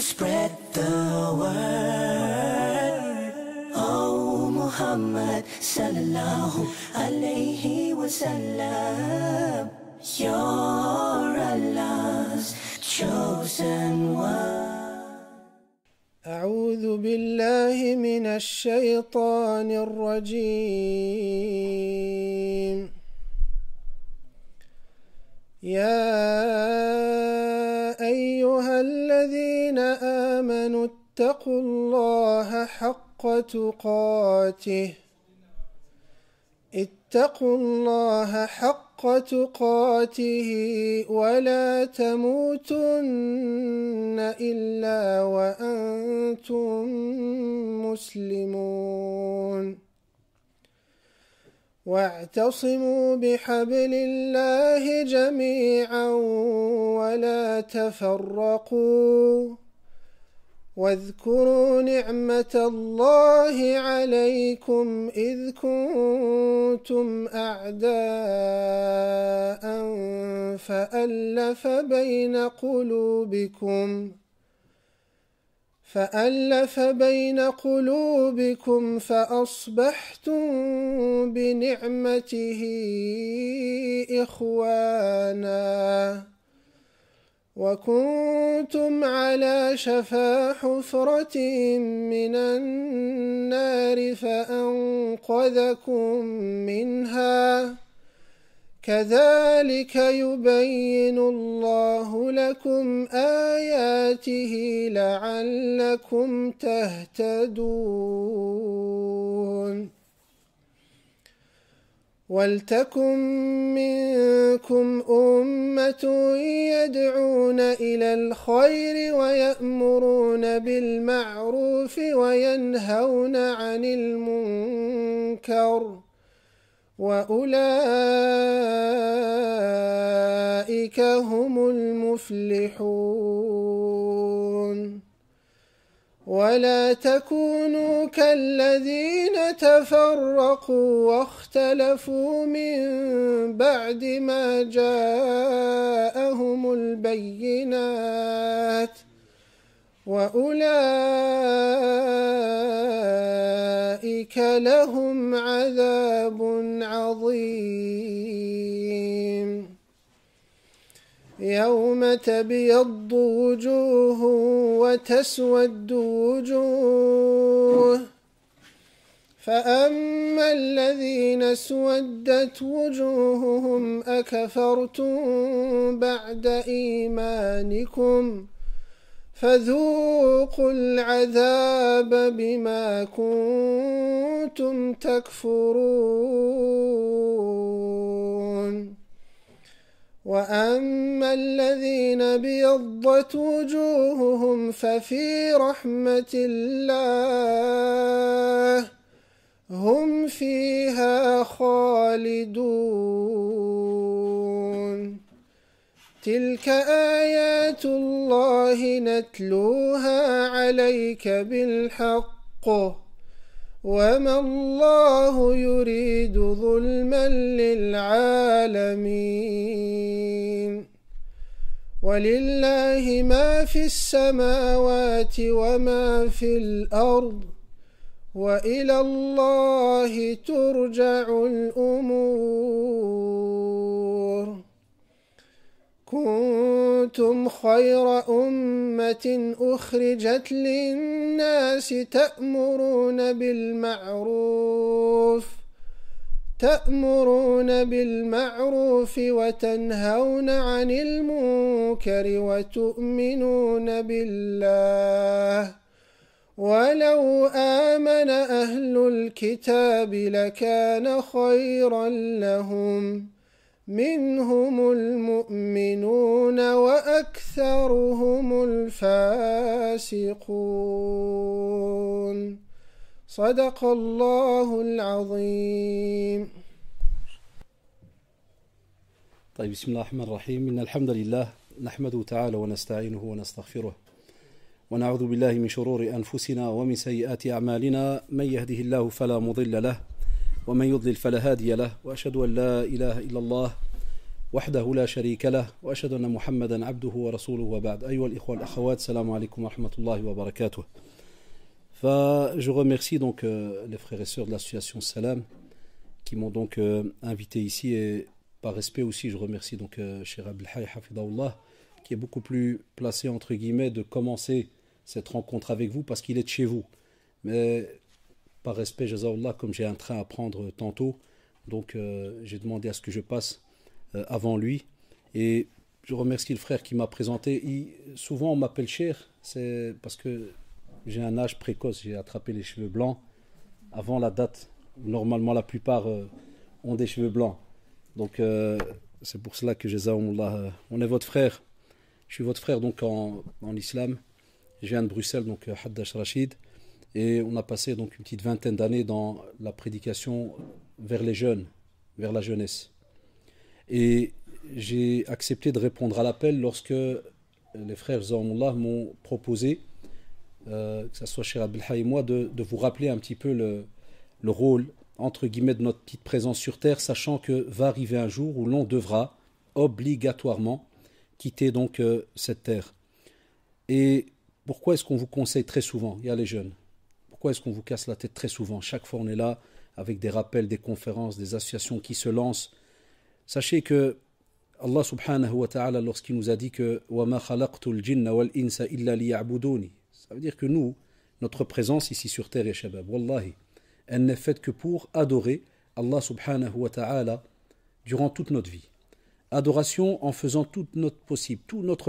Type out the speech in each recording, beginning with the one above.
to spread the word. Oh Muhammad sallallahu alayhi wa sallam, you're Allah's chosen one. أعوذ بالله من الشيطان الرجيم. يا أيها الذين آمنوا اتقوا الله حق تقاته ولا تموتن إلا وأنتم مسلمون. واعتصموا بحبل الله جميعا ولا تفرقوا، واذكروا نعمة الله عليكم إذ كنتم أعداء فألف بين قلوبكم فأصبحتم بنعمته إخوانا، وكنتم على شفا حفرة من النار فأنقذكم منها. كذلك يبين الله لكم آياته لعلكم تهتدون. ولتكن منكم أمة يدعون إلى الخير ويأمرون بالمعروف وينهون عن المنكر، وأولئك هم المفلحون. ولا تكونوا كالذين تفرقوا واختلفوا من بعد ما جاءهم البينات، وأولئك لهم عذاب عظيم. يوم تبيض وجوه وتسود وجوه، فأما الذين اسودت وجوههم أكفرتم بعد إيمانكم فذوقوا العذاب بما كنتم تكفرون. وأما الذين ابيضت وجوههم ففي رحمة الله هم فيها خالدون. تلك آيات الله نتلوها عليك بالحق، وما الله يريد ظلما للعالمين. ولله ما في السماوات وما في الأرض، وإلى الله ترجع الأمور. كنتم خير أمة أخرجت للناس تأمرون بالمعروف وتنهون عن المنكر وتؤمنون بالله. ولو آمن أهل الكتاب لكان خيرا لهم، منهم المؤمنون وأكثرهم الفاسقون. صدق الله العظيم. طيب، بسم الله الرحمن الرحيم. إن الحمد لله نحمده تعالى ونستعينه ونستغفره، ونعوذ بالله من شرور أنفسنا ومن سيئات أعمالنا. من يهده الله فلا مضل له، ومن يضلل فلا هادي له، وأشهد أن لا إله إلا الله وحده لا شريك له وأشهد أن محمدا عبده ورسوله وبعد أيها الإخوة والأخوات السلام عليكم ورحمة الله وبركاته. Je remercie donc les frères et sœurs de l'association Salam qui m'ont donc invité ici, et par respect aussi je remercie donc Cheikh Abdelhaj Hafidahullah qui est beaucoup plus placé entre guillemets de commencer cette rencontre avec vous parce qu'il est de chez vous. Mais par respect, Jazakallah, comme j'ai un train à prendre tantôt, donc j'ai demandé à ce que je passe avant lui. Et je remercie le frère qui m'a présenté. Souvent on m'appelle cher, c'est parce que j'ai un âge précoce, j'ai attrapé les cheveux blancs avant la date. Normalement la plupart ont des cheveux blancs. Donc c'est pour cela que Jazakallah, on est votre frère. Je suis votre frère donc en islam. Je viens de Bruxelles, donc Haddash Rachid. Et on a passé donc une petite vingtaine d'années dans la prédication vers les jeunes, vers la jeunesse. Et j'ai accepté de répondre à l'appel lorsque les frères Zahmullah m'ont proposé, que ce soit Cheikh Abdelhaj et moi, de vous rappeler un petit peu le rôle, entre guillemets, de notre petite présence sur Terre, sachant que va arriver un jour où l'on devra obligatoirement quitter donc cette Terre. Et pourquoi est-ce qu'on vous conseille très souvent, il y a les jeunes, pourquoi est-ce qu'on vous casse la tête très souvent? Chaque fois on est là avec des rappels, des conférences, des associations qui se lancent. Sachez que Allah subhanahu wa ta'ala, lorsqu'il nous a dit que وَمَا خَلَقْتُ الْجِنَّ وَالْإِنسَ إِلَّا لِيَعْبُدُونِ, ça veut dire que nous, notre présence ici sur terre, ya shabab, wallahi, elle n'est faite que pour adorer Allah subhanahu wa ta'ala durant toute notre vie. Adoration en faisant tout notre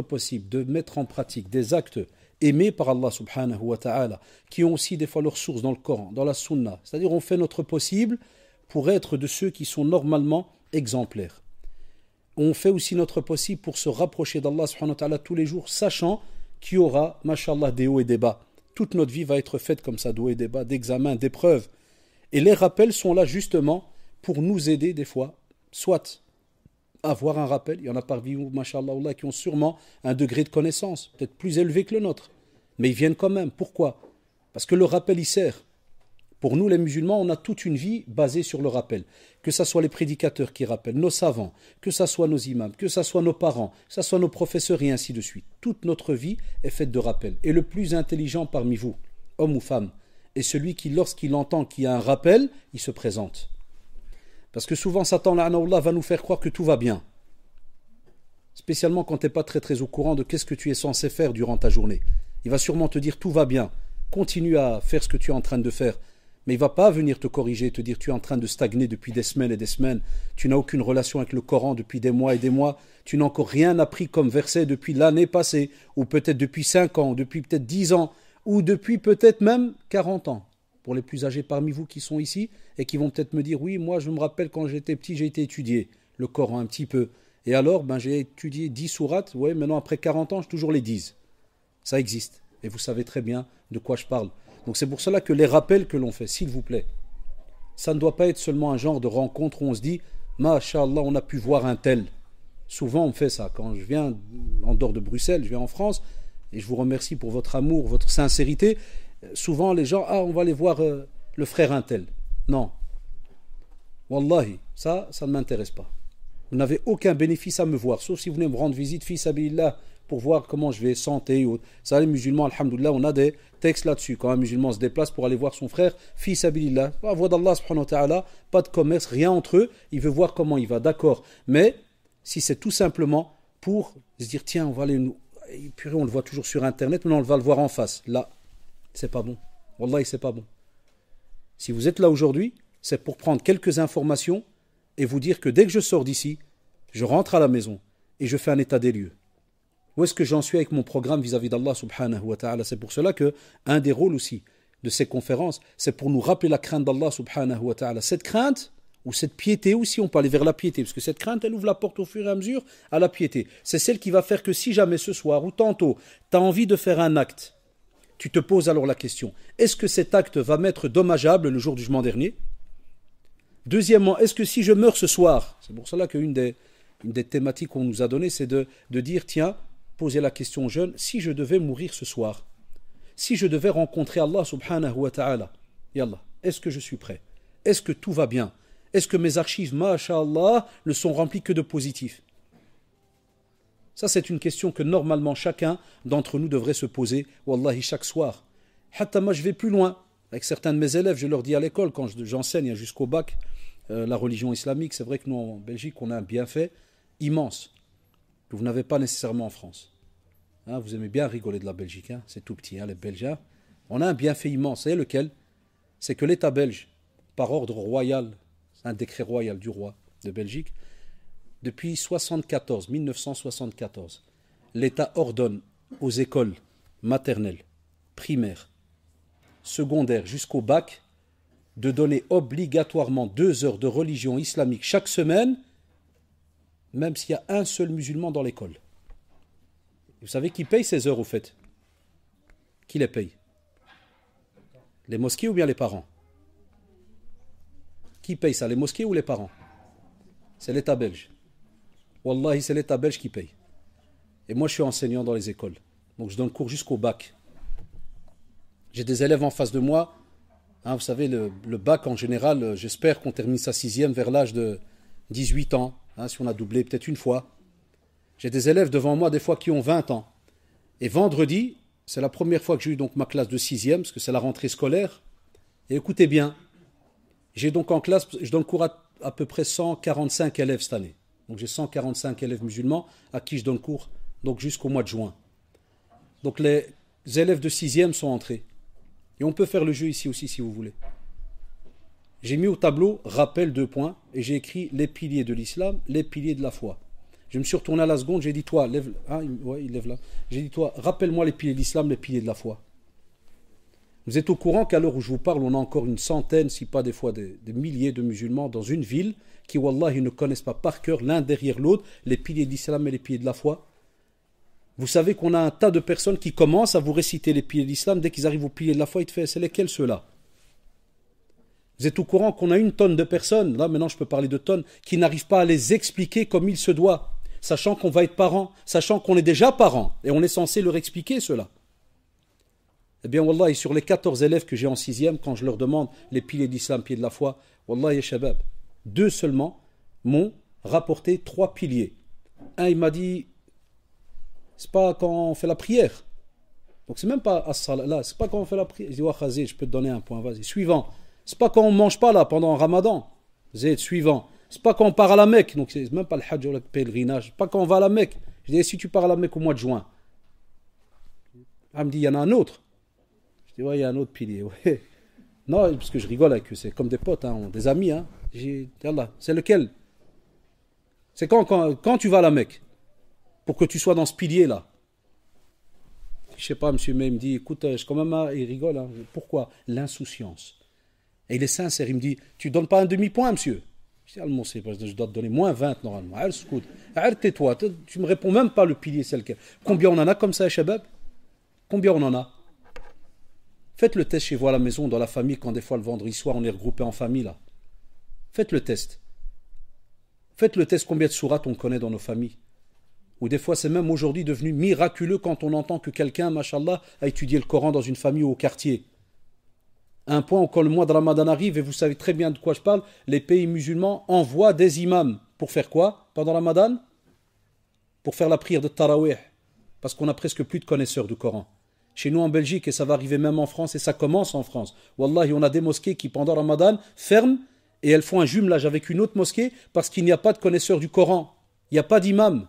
possible de mettre en pratique des actes aimés par Allah subhanahu wa ta'ala, qui ont aussi des fois leur source dans le Coran, dans la Sunna. C'est-à-dire on fait notre possible pour être de ceux qui sont normalement exemplaires. On fait aussi notre possible pour se rapprocher d'Allah subhanahu wa ta'ala tous les jours, sachant qu'il y aura, mashallah, des hauts et des bas. Toute notre vie va être faite comme ça, de hauts et des bas, d'examens, d'épreuves. Et les rappels sont là justement pour nous aider des fois, soit avoir un rappel. Il y en a parmi vous, mashallah, qui ont sûrement un degré de connaissance, peut-être plus élevé que le nôtre. Mais ils viennent quand même. Pourquoi? Parce que le rappel, il sert. Pour nous, les musulmans, on a toute une vie basée sur le rappel. Que ce soit les prédicateurs qui rappellent, nos savants, que ce soit nos imams, que ce soit nos parents, que ce soit nos professeurs et ainsi de suite. Toute notre vie est faite de rappels. Et le plus intelligent parmi vous, homme ou femme, est celui qui, lorsqu'il entend qu'il y a un rappel, il se présente. Parce que souvent, Satan, la'anahullah, va nous faire croire que tout va bien. Spécialement quand tu n'es pas très au courant de qu'est-ce que tu es censé faire durant ta journée. Il va sûrement te dire tout va bien. Continue à faire ce que tu es en train de faire. Mais il ne va pas venir te corriger et te dire tu es en train de stagner depuis des semaines et des semaines. Tu n'as aucune relation avec le Coran depuis des mois et des mois. Tu n'as encore rien appris comme verset depuis l'année passée. Ou peut-être depuis 5 ans, ou depuis peut-être 10 ans. Ou depuis peut-être même 40 ans. Pour les plus âgés parmi vous qui sont ici et qui vont peut-être me dire oui, moi je me rappelle quand j'étais petit, j'ai été étudier le Coran un petit peu. Et alors, j'ai étudié 10 sourates, ouais, maintenant après 40 ans, je toujours les 10. Ça existe. Et vous savez très bien de quoi je parle. Donc c'est pour cela que les rappels que l'on fait, s'il vous plaît, ça ne doit pas être seulement un genre de rencontre où on se dit Masha'Allah, on a pu voir un tel. Souvent on fait ça. Quand je viens en dehors de Bruxelles, je viens en France, et je vous remercie pour votre amour, votre sincérité. Souvent les gens, on va aller voir le frère un tel. Non. Wallahi, ça ne m'intéresse pas. Vous n'avez aucun bénéfice à me voir, sauf si vous venez me rendre visite, fi sabilillah, pour voir comment je vais santé. Ça, les musulmans, alhamdoulilah, on a des textes là-dessus. Quand un musulman se déplace pour aller voir son frère, fi sabilillah, la voix d'Allah subhanahu wa ta'ala, pas de commerce, rien entre eux, il veut voir comment il va, d'accord. Mais si c'est tout simplement pour se dire, tiens, on va aller, purée, on le voit toujours sur internet, mais on va le voir en face. Là, c'est pas bon. Wallahi, c'est pas bon. Si vous êtes là aujourd'hui, c'est pour prendre quelques informations et vous dire que dès que je sors d'ici, je rentre à la maison et je fais un état des lieux. Où est-ce que j'en suis avec mon programme vis-à-vis d'Allah subhanahu wa ta'ala? C'est pour cela que un des rôles aussi de ces conférences, c'est pour nous rappeler la crainte d'Allah subhanahu wa ta'ala. Cette crainte, ou cette piété aussi, on peut aller vers la piété, parce que cette crainte, elle ouvre la porte au fur et à mesure à la piété. C'est celle qui va faire que si jamais ce soir ou tantôt, tu as envie de faire un acte, tu te poses alors la question, est-ce que cet acte va m'être dommageable le jour du jugement dernier? Deuxièmement, est-ce que si je meurs ce soir, c'est pour cela qu'une des thématiques qu'on nous a données, c'est de dire, tiens, poser la question aux jeunes, si je devais mourir ce soir, si je devais rencontrer Allah subhanahu wa ta'ala, yallah, est-ce que je suis prêt? Est-ce que tout va bien? Est-ce que mes archives, masha'Allah, ne sont remplies que de positifs? Ça, c'est une question que normalement chacun d'entre nous devrait se poser, wallahi, chaque soir. Hatta moi, je vais plus loin. Avec certains de mes élèves, je leur dis à l'école, quand j'enseigne jusqu'au bac, la religion islamique, c'est vrai que nous, en Belgique, on a un bienfait immense, que vous n'avez pas nécessairement en France. Hein, vous aimez bien rigoler de la Belgique, hein, c'est tout petit, hein, les Belges. Hein. On a un bienfait immense. Vous savez lequel? C'est que l'État belge, par ordre royal, c'est un décret royal du roi de Belgique, depuis 1974, l'État ordonne aux écoles maternelles, primaires, secondaires jusqu'au bac de donner obligatoirement 2 heures de religion islamique chaque semaine, même s'il y a un seul musulman dans l'école. Vous savez qui paye ces heures au fait? Qui les paye? Les mosquées ou bien les parents? Qui paye ça, les mosquées ou les parents? C'est l'État belge. Wallahi, c'est l'État belge qui paye. Et moi, je suis enseignant dans les écoles. Donc, je donne cours jusqu'au bac. J'ai des élèves en face de moi. Hein, vous savez, le bac, en général, j'espère qu'on termine sa 6e vers l'âge de 18 ans. Hein, si on a doublé peut-être une fois. J'ai des élèves devant moi, des fois, qui ont 20 ans. Et vendredi, c'est la première fois que j'ai eu donc ma classe de 6e, parce que c'est la rentrée scolaire. Et écoutez bien, j'ai donc en classe, je donne cours à peu près 145 élèves cette année. Donc j'ai 145 élèves musulmans à qui je donne cours donc jusqu'au mois de juin. Donc les élèves de 6e sont entrés. Et on peut faire le jeu ici aussi si vous voulez. J'ai mis au tableau rappel 2 points et j'ai écrit les piliers de l'islam, les piliers de la foi. Je me suis retourné à la seconde, j'ai dit toi, lève, hein, ouais, il lève là. J'ai dit toi, rappelle-moi les piliers de l'islam, les piliers de la foi. Vous êtes au courant qu'à l'heure où je vous parle, on a encore une centaine, si pas des fois des milliers de musulmans dans une ville qui, wallahi, ne connaissent pas par cœur l'un derrière l'autre les piliers de l'islam et les piliers de la foi. Vous savez qu'on a un tas de personnes qui commencent à vous réciter les piliers de l'islam, dès qu'ils arrivent aux piliers de la foi, ils te font, c'est lesquels ceux-là? Vous êtes au courant qu'on a 1 tonne de personnes, là maintenant je peux parler de tonnes, qui n'arrivent pas à les expliquer comme il se doit, sachant qu'on va être parents, sachant qu'on est déjà parents, et on est censé leur expliquer cela. Eh bien, wallahi, sur les 14 élèves que j'ai en 6e, quand je leur demande les piliers d'islam, piliers de la foi, wallahi, shabab, 2 seulement m'ont rapporté 3 piliers. Un, il m'a dit, c'est pas quand on fait la prière. Donc, c'est même pas as-salat, là, c'est pas quand on fait la prière. Je dis, ouais, Khazi, je peux te donner un point, vas-y. Suivant. C'est pas quand on mange pas, là, pendant un ramadan. Zed, suivant. C'est pas quand on part à la Mecque. Donc, c'est même pas le hajj ou le pèlerinage. C'est pas quand on va à la Mecque. Je dis, si tu pars à la Mecque au mois de juin. Elle me dit, il y en a un autre. Je dis, ouais, il y a un autre pilier. Ouais. Non, parce que je rigole avec eux, c'est comme des potes, hein, des amis. Hein. J'ai dit, Allah, c'est lequel? C'est quand tu vas à la Mecque, pour que tu sois dans ce pilier-là. Je sais pas, monsieur, mais il me dit, écoute, je quand même, il rigole. Hein. Pourquoi? L'insouciance. Et il est sincère, il me dit, tu donnes pas un demi-point, monsieur? Je dis, allemand, c'est parce que je dois te donner moins 20 normalement. Arrête-toi, tu me réponds même pas le pilier, c'est lequel? Combien on en a comme ça, Shabab? Combien on en a? Faites le test chez vous à la maison, dans la famille, quand des fois le vendredi soir on est regroupé en famille là. Faites le test. Faites le test combien de sourates on connaît dans nos familles. Ou des fois c'est même aujourd'hui devenu miraculeux quand on entend que quelqu'un, mashallah, a étudié le Coran dans une famille ou au quartier. À un point où quand le mois de Ramadan arrive, et vous savez très bien de quoi je parle, les pays musulmans envoient des imams. Pour faire quoi pendant Ramadan? Pour faire la prière de Tarawih. Parce qu'on a presque plus de connaisseurs du Coran. Chez nous en Belgique, et ça va arriver même en France, et ça commence en France. Wallahi, on a des mosquées qui, pendant Ramadan, ferment, et elles font un jumelage avec une autre mosquée, parce qu'il n'y a pas de connaisseurs du Coran. Il n'y a pas d'imam.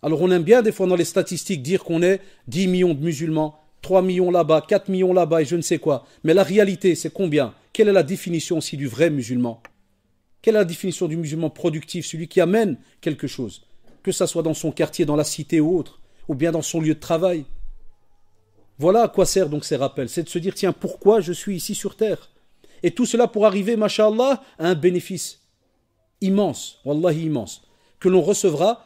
Alors on aime bien des fois dans les statistiques dire qu'on est 10 millions de musulmans, 3 millions là-bas, 4 millions là-bas, et je ne sais quoi. Mais la réalité, c'est combien? Quelle est la définition aussi du vrai musulman? Quelle est la définition du musulman productif, celui qui amène quelque chose? Que ça soit dans son quartier, dans la cité ou autre, ou bien dans son lieu de travail. Voilà à quoi sert donc ces rappels, c'est de se dire, tiens, pourquoi je suis ici sur terre? Et tout cela pour arriver, masha'Allah, à un bénéfice immense, wallahi immense, que l'on recevra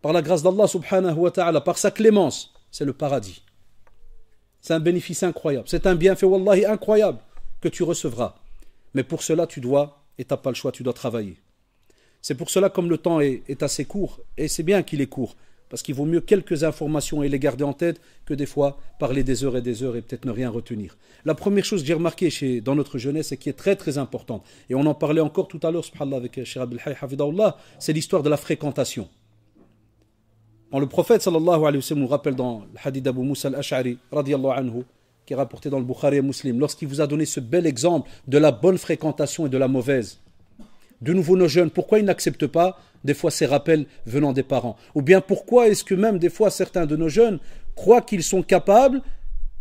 par la grâce d'Allah subhanahu wa ta'ala, par sa clémence, c'est le paradis. C'est un bénéfice incroyable, c'est un bienfait, wallahi, incroyable, que tu recevras. Mais pour cela, tu dois, et tu n'as pas le choix, tu dois travailler. C'est pour cela, comme le temps est assez court, et c'est bien qu'il est court, parce qu'il vaut mieux quelques informations et les garder en tête que des fois parler des heures et peut-être ne rien retenir. La première chose que j'ai remarqué dans notre jeunesse et qui est très très importante, et on en parlait encore tout à l'heure, subhanallah, avec Cheikh Abdelhay Hafidahullah, c'est l'histoire de la fréquentation. Quand le prophète sallallahu alayhi wa sallam nous rappelle dans le hadith d'Abu Musa al-Ash'ari, radiyallahu anhu, qui est rapporté dans le Bukhari et Muslim, lorsqu'il vous a donné ce bel exemple de la bonne fréquentation et de la mauvaise. De nouveau, nos jeunes, pourquoi ils n'acceptent pas des fois ces rappels venant des parents? Ou bien pourquoi est-ce que même des fois certains de nos jeunes croient qu'ils sont capables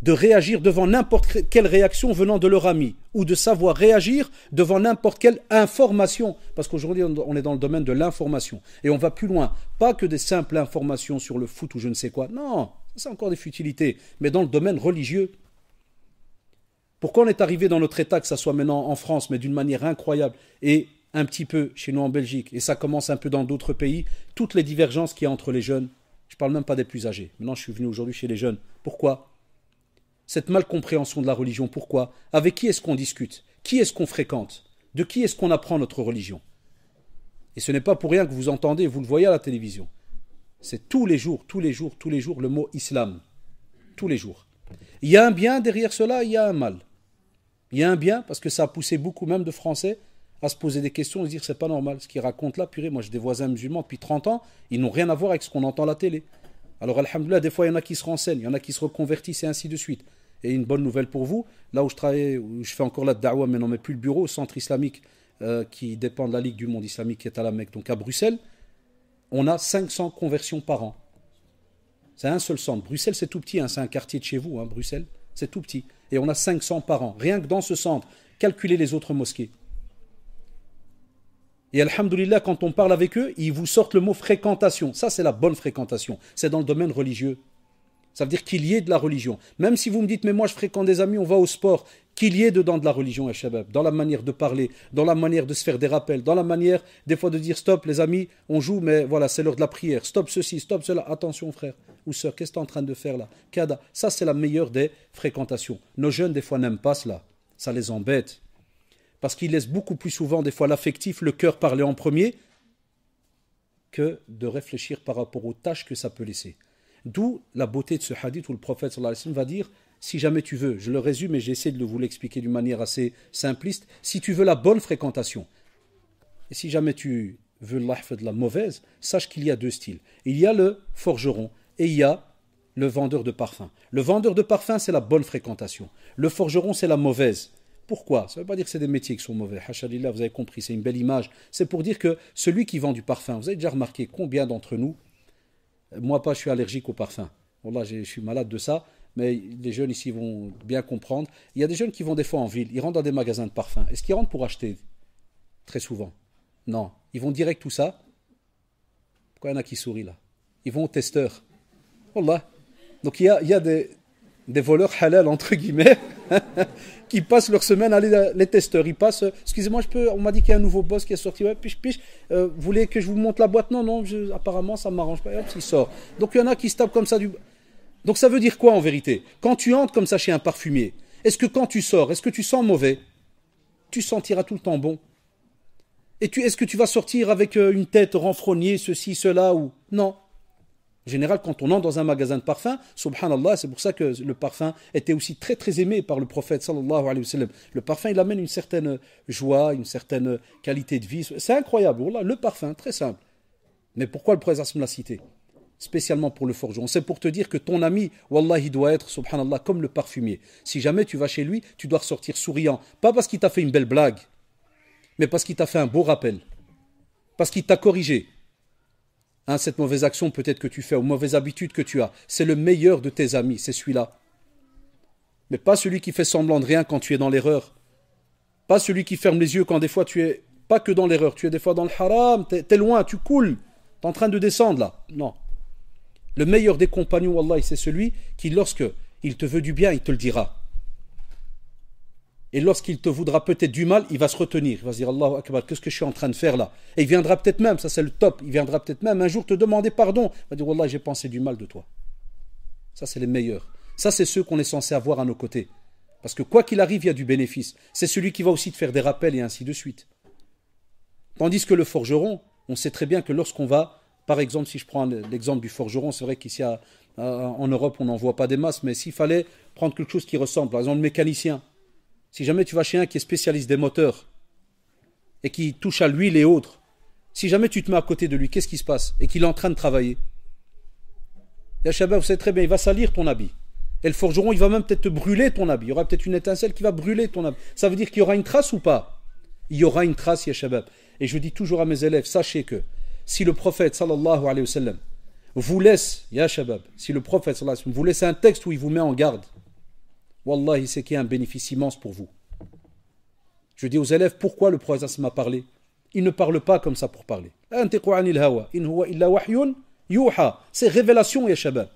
de réagir devant n'importe quelle réaction venant de leur ami, ou de savoir réagir devant n'importe quelle information, parce qu'aujourd'hui on est dans le domaine de l'information, et on va plus loin, pas que des simples informations sur le foot ou je ne sais quoi, non, c'est encore des futilités, mais dans le domaine religieux. Pourquoi on est arrivé dans notre état, que ça soit maintenant en France, mais d'une manière incroyable, et un petit peu chez nous en Belgique, et ça commence un peu dans d'autres pays, toutes les divergences qu'il y a entre les jeunes, je ne parle même pas des plus âgés, maintenant je suis venu aujourd'hui chez les jeunes, pourquoi ? Cette malcompréhension de la religion, pourquoi? Avec qui est-ce qu'on discute? Qui est-ce qu'on fréquente? De qui est-ce qu'on apprend notre religion? Et ce n'est pas pour rien que vous entendez, vous le voyez à la télévision. C'est tous les jours le mot islam. Tous les jours. Il y a un bien derrière cela, il y a un mal. Il y a un bien parce que ça a poussé beaucoup même de Français à se poser des questions et se dire c'est pas normal. Ce qu'ils racontent là, purée, moi j'ai des voisins musulmans depuis 30 ans, ils n'ont rien à voir avec ce qu'on entend à la télé. Alors, alhamdoulilah, des fois, il y en a qui se renseignent, il y en a qui se reconvertissent et ainsi de suite. Et une bonne nouvelle pour vous, là où je travaille, où je fais encore la da'wa, mais non, mais plus le bureau, au centre islamique qui dépend de la Ligue du monde islamique qui est à la Mecque, donc à Bruxelles, on a 500 conversions par an. C'est un seul centre. Bruxelles, c'est tout petit, hein, c'est un quartier de chez vous, hein, Bruxelles, c'est tout petit. Et on a 500 par an. Rien que dans ce centre, calculez les autres mosquées. Et alhamdoulilah, quand on parle avec eux, ils vous sortent le mot fréquentation. Ça, c'est la bonne fréquentation. C'est dans le domaine religieux. Ça veut dire qu'il y ait de la religion. Même si vous me dites, mais moi je fréquente des amis, on va au sport, qu'il y ait dedans de la religion, Shabab, dans la manière de parler, dans la manière de se faire des rappels, dans la manière, des fois, de dire stop, les amis, on joue, mais voilà, c'est l'heure de la prière. Stop ceci, stop cela. Attention, frère ou sœur, qu'est-ce que tu es en train de faire là? Kada. Ça, c'est la meilleure des fréquentations. Nos jeunes, des fois, n'aiment pas cela. Ça les embête. Parce qu'ils laissent beaucoup plus souvent, des fois, l'affectif, le cœur parler en premier, que de réfléchir par rapport aux tâches que ça peut laisser. D'où la beauté de ce hadith où le prophète sallallahu alayhi wa sallam va dire, si jamais tu veux, je le résume et j'essaie de vous l'expliquer d'une manière assez simpliste, si tu veux la bonne fréquentation, et si jamais tu veux de la mauvaise, sache qu'il y a deux styles. Il y a le forgeron et il y a le vendeur de parfum. Le vendeur de parfum, c'est la bonne fréquentation. Le forgeron, c'est la mauvaise. Pourquoi? Ça ne veut pas dire que c'est des métiers qui sont mauvais. Hachalillah, vous avez compris, c'est une belle image. C'est pour dire que celui qui vend du parfum, vous avez déjà remarqué combien d'entre nous, moi pas, je suis allergique au parfum. Wallah, je suis malade de ça, mais les jeunes ici vont bien comprendre. Il y a des jeunes qui vont des fois en ville, ils rentrent dans des magasins de parfum. Est-ce qu'ils rentrent pour acheter? Très souvent. Non. Ils vont direct tout ça. Pourquoi il y en a qui sourient là? Ils vont au testeur. Wallah. Donc il y a des voleurs halal, entre guillemets, qui passent leur semaine à aller les testeurs. Ils passent, excusez-moi, on m'a dit qu'il y a un nouveau boss qui est sorti, ouais, piche, vous voulez que je vous montre la boîte? Non, apparemment ça ne m'arrange pas, hop, il sort. Donc il y en a qui se tapent comme ça. Donc ça veut dire quoi en vérité? Quand tu entres comme ça chez un parfumier, est-ce que quand tu sors, est-ce que tu sens mauvais? Tu sentiras tout le temps bon. Et est-ce que tu vas sortir avec une tête renfrognée, ceci, cela, ou non? En général, quand on entre dans un magasin de parfum, subhanallah, c'est pour ça que le parfum était aussi très très aimé par le prophète sallallahu alayhi wa sallam. Le parfum, il amène une certaine joie, une certaine qualité de vie. C'est incroyable, wallah, le parfum, très simple. Mais pourquoi le prophète l'a cité? Spécialement pour le forgeron. C'est pour te dire que ton ami, wallah, il doit être, subhanallah, comme le parfumier. Si jamais tu vas chez lui, tu dois ressortir souriant. Pas parce qu'il t'a fait une belle blague, mais parce qu'il t'a fait un beau rappel. Parce qu'il t'a corrigé. Cette mauvaise action peut-être que tu fais, ou mauvaise habitude que tu as, c'est le meilleur de tes amis, c'est celui-là. Mais pas celui qui fait semblant de rien quand tu es dans l'erreur. Pas celui qui ferme les yeux quand des fois tu es, pas que dans l'erreur, tu es des fois dans le haram, t'es loin, tu coules, t'es en train de descendre là. Non. Le meilleur des compagnons, wallah, c'est celui qui, lorsque il te veut du bien, il te le dira. Et lorsqu'il te voudra peut-être du mal, il va se retenir. Il va se dire, Allahu Akbar, qu'est-ce que je suis en train de faire là? Et il viendra peut-être même, ça c'est le top, il viendra peut-être même un jour te demander pardon. Il va dire, Wallah, j'ai pensé du mal de toi. Ça c'est les meilleurs. Ça c'est ceux qu'on est censé avoir à nos côtés. Parce que quoi qu'il arrive, il y a du bénéfice. C'est celui qui va aussi te faire des rappels et ainsi de suite. Tandis que le forgeron, on sait très bien que lorsqu'on va, par exemple, si je prends l'exemple du forgeron, c'est vrai qu'ici en Europe, on n'en voit pas des masses, mais s'il fallait prendre quelque chose qui ressemble, par exemple le mécanicien, si jamais tu vas chez un qui est spécialiste des moteurs et qui touche à l'huile et autres, si jamais tu te mets à côté de lui, qu'est-ce qui se passe? Et qu'il est en train de travailler. Ya Shabab, vous savez très bien, il va salir ton habit. Et le forgeron, il va même peut-être te brûler ton habit. Il y aura peut-être une étincelle qui va brûler ton habit. Ça veut dire qu'il y aura une trace ou pas? Il y aura une trace, Ya Shabab. Et je dis toujours à mes élèves, sachez que si le prophète, sallallahu alayhi wa sallam, vous laisse, Ya Shabab, si le prophète, sallallahu alayhi wa sallam, vous laisse un texte où il vous met en garde, Wallahi, c'est qu'il y a un bénéfice immense pour vous. Je dis aux élèves, pourquoi le prophète m'a parlé? Il ne parle pas comme ça pour parler. C'est révélation, ya Shabab.